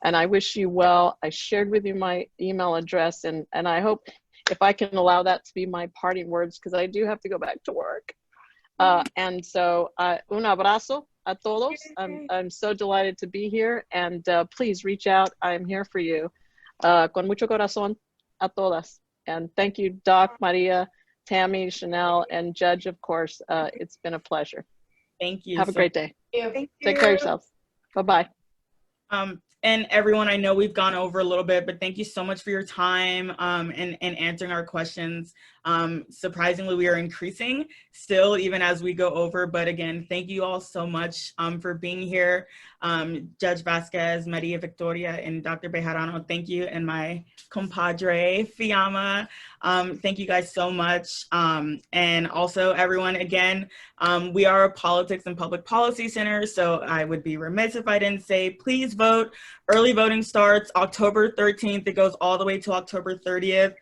I wish you well. I shared with you my email address, and I hope if I can allow that to be my parting words, because I do have to go back to work. And so un abrazo a todos. I'm so delighted to be here, and please reach out. I'm here for you. Con mucho corazón a todas. And thank you, Doc, Maria, Tammy, Chanel, and Judge, of course. It's been a pleasure. Thank you. Have a great day. Thank you. Take care of yourselves. Bye-bye. And everyone, I know we've gone over a little bit, but thank you so much for your time and answering our questions. Surprisingly, we are increasing still, even as we go over. But again, thank you all so much for being here. Judge Vasquez, Maria Victoria, and Dr. Bejarano, thank you. And my compadre, Fiamma, thank you guys so much. And also everyone, again, we are a politics and public policy center, so I would be remiss if I didn't say, please vote. Early voting starts October 13th. It goes all the way to October 30th.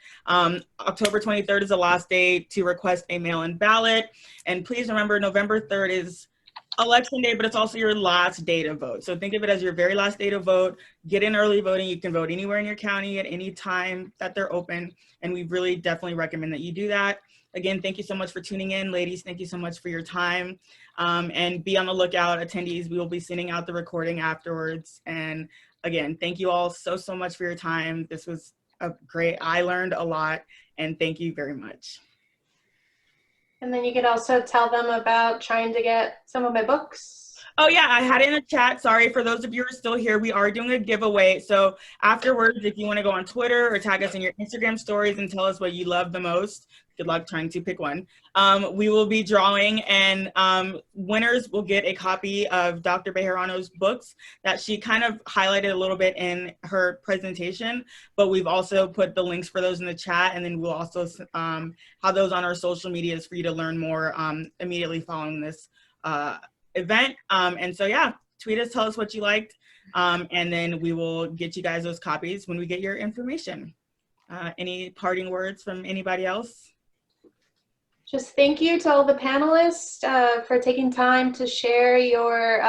October 23rd is the last day to request a mail-in ballot. And please remember, November 3rd is election day, but it's also your last day to vote. So think of it as your very last day to vote. Get in early voting. You can vote anywhere in your county at any time that they're open. And we really definitely recommend that you do that. Again, thank you so much for tuning in. Ladies, thank you so much for your time. And be on the lookout, attendees. We will be sending out the recording afterwards. And again, thank you all so much for your time. This was great. I learned a lot, and thank you very much. And then you could also tell them about trying to get some of my books. Oh yeah, I had it in the chat. Sorry, for those of you who are still here, we are doing a giveaway. So afterwards, if you want to go on Twitter or tag us in your Instagram stories and tell us what you love the most, good luck trying to pick one. We will be drawing, and winners will get a copy of Dr. Bejarano's books that she kind of highlighted a little bit in her presentation, but we've also put the links for those in the chat, and then we'll also have those on our social medias for you to learn more immediately following this event. And so yeah, tweet us, tell us what you liked, and then we will get you guys those copies when we get your information. Any parting words from anybody else? Just thank you to all the panelists for taking time to share your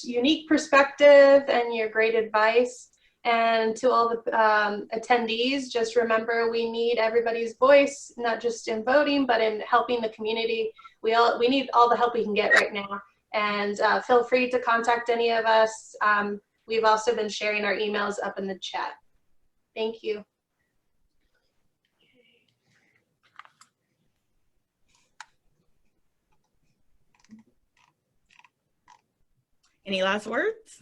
unique perspective and your great advice. And to all the attendees, just remember we need everybody's voice, not just in voting, but in helping the community. We need all the help we can get right now. And feel free to contact any of us. We've also been sharing our emails up in the chat. Thank you. Any last words?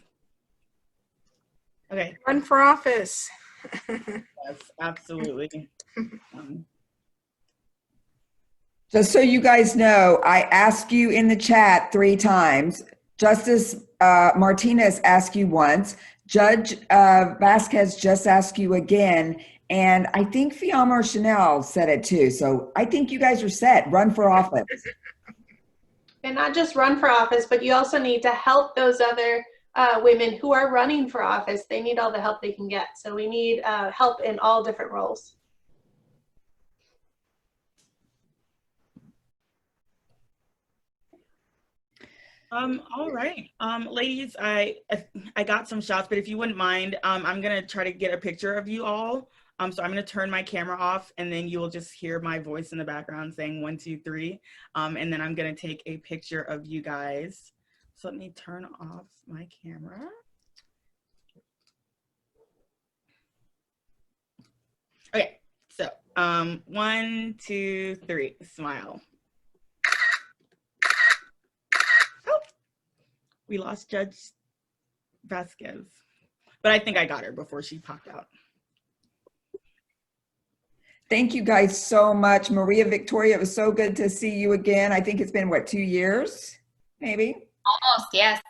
Okay. Run for office. Yes, absolutely. Just so you guys know, I asked you in the chat 3 times. Justice Martinez asked you once. Judge Vasquez just asked you again. And I think Fiamma or Chanel said it too. So I think you guys are set. Run for office. And not just run for office, but you also need to help those other women who are running for office. They need all the help they can get. So we need help in all different roles. All right, ladies, I got some shots, but if you wouldn't mind, I'm gonna try to get a picture of you all. So I'm gonna turn my camera off, and then you will just hear my voice in the background saying 1, 2, 3, and then I'm gonna take a picture of you guys. So let me turn off my camera. Okay, so 1, 2, 3, smile. We lost Judge Vasquez, but I think I got her before she popped out. Thank you guys so much. Maria Victoria, it was so good to see you again. I think it's been, what, 2 years, maybe? Almost, yes.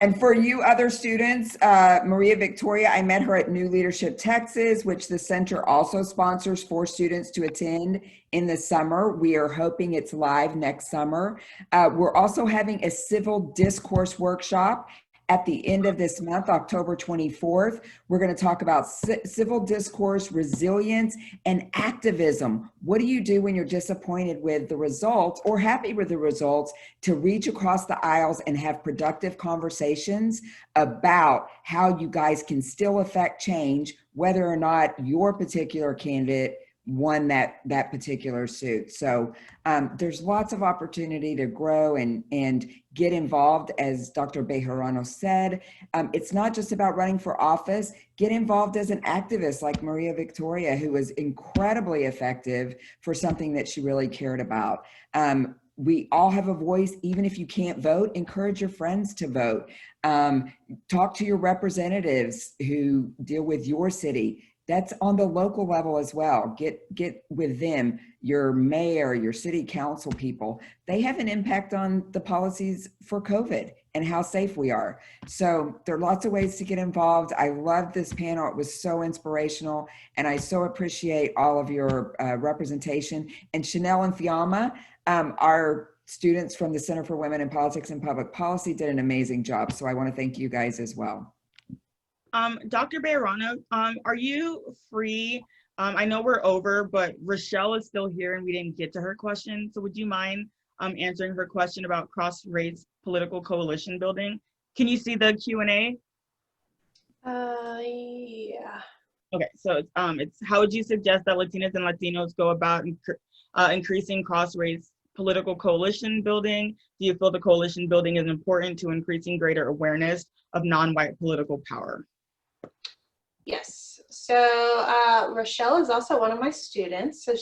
And for you other students, Maria Victoria, I met her at New Leadership Texas, which the center also sponsors for students to attend in the summer. We are hoping it's live next summer. We're also having a civil discourse workshop at the end of this month, October 24th. We're going to talk about civil discourse, resilience, and activism. What do you do when you're disappointed with the results or happy with the results to reach across the aisles and have productive conversations about how you guys can still affect change, whether or not your particular candidate won that particular suit. So there's lots of opportunity to grow and get involved. As Dr. Bejarano said, it's not just about running for office. Get involved as an activist like Maria Victoria, who was incredibly effective for something that she really cared about. We all have a voice. Even if you can't vote, encourage your friends to vote. Talk to your representatives who deal with your city. That's on the local level as well. Get with them, your mayor, your city council people. They have an impact on the policies for COVID and how safe we are. So there are lots of ways to get involved. I loved this panel. It was so inspirational, and I so appreciate all of your representation. And Chanel and Fiamma, our students from the Center for Women in Politics and Public Policy, did an amazing job. So I want to thank you guys as well. Dr. Bejarano, are you free? I know we're over, but Rochelle is still here and we didn't get to her question. So would you mind answering her question about cross-race political coalition building? Can you see the Q&A? Yeah. Okay, so it's how would you suggest that Latinas and Latinos go about increasing cross-race political coalition building? Do you feel the coalition building is important to increasing greater awareness of non-white political power? Yes. So Rochelle is also one of my students. So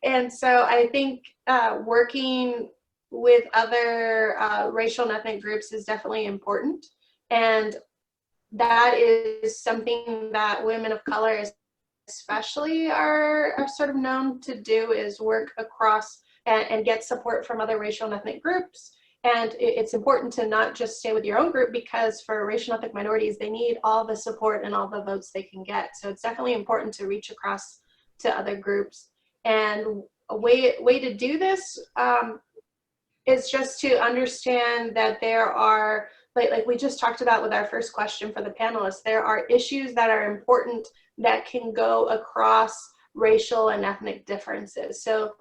and so I think working with other racial and ethnic groups is definitely important. And that is something that women of color especially are sort of known to do, is work across and get support from other racial and ethnic groups. And it's important to not just stay with your own group, because for racial and ethnic minorities, they need all the support and all the votes they can get. So it's definitely important to reach across to other groups. And a way to do this is just to understand that there are, like we just talked about with our first question for the panelists, there are issues that are important that can go across racial and ethnic differences. So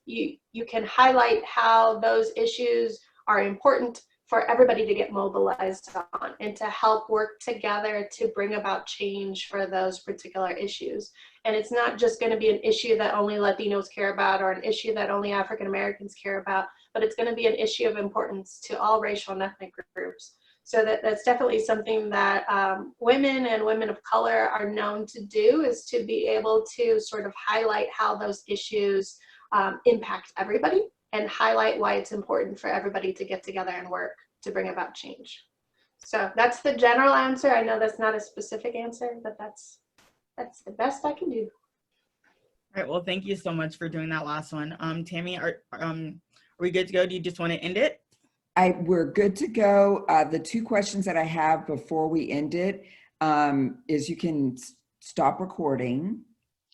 you can highlight how those issues are important for everybody to get mobilized on and to help work together to bring about change for those particular issues. And it's not just going to be an issue that only Latinos care about or an issue that only African Americans care about, but it's going to be an issue of importance to all racial and ethnic groups. So that's definitely something that women and women of color are known to do, is to be able to sort of highlight how those issues impact everybody and highlight why it's important for everybody to get together and work to bring about change. So that's the general answer. I know that's not a specific answer, but that's the best I can do. All right, well, thank you so much for doing that last one. Tammy, are we good to go? Do you just want to end it? We're good to go. The two questions that I have before we end it is you can stop recording.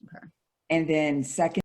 Okay. And then second,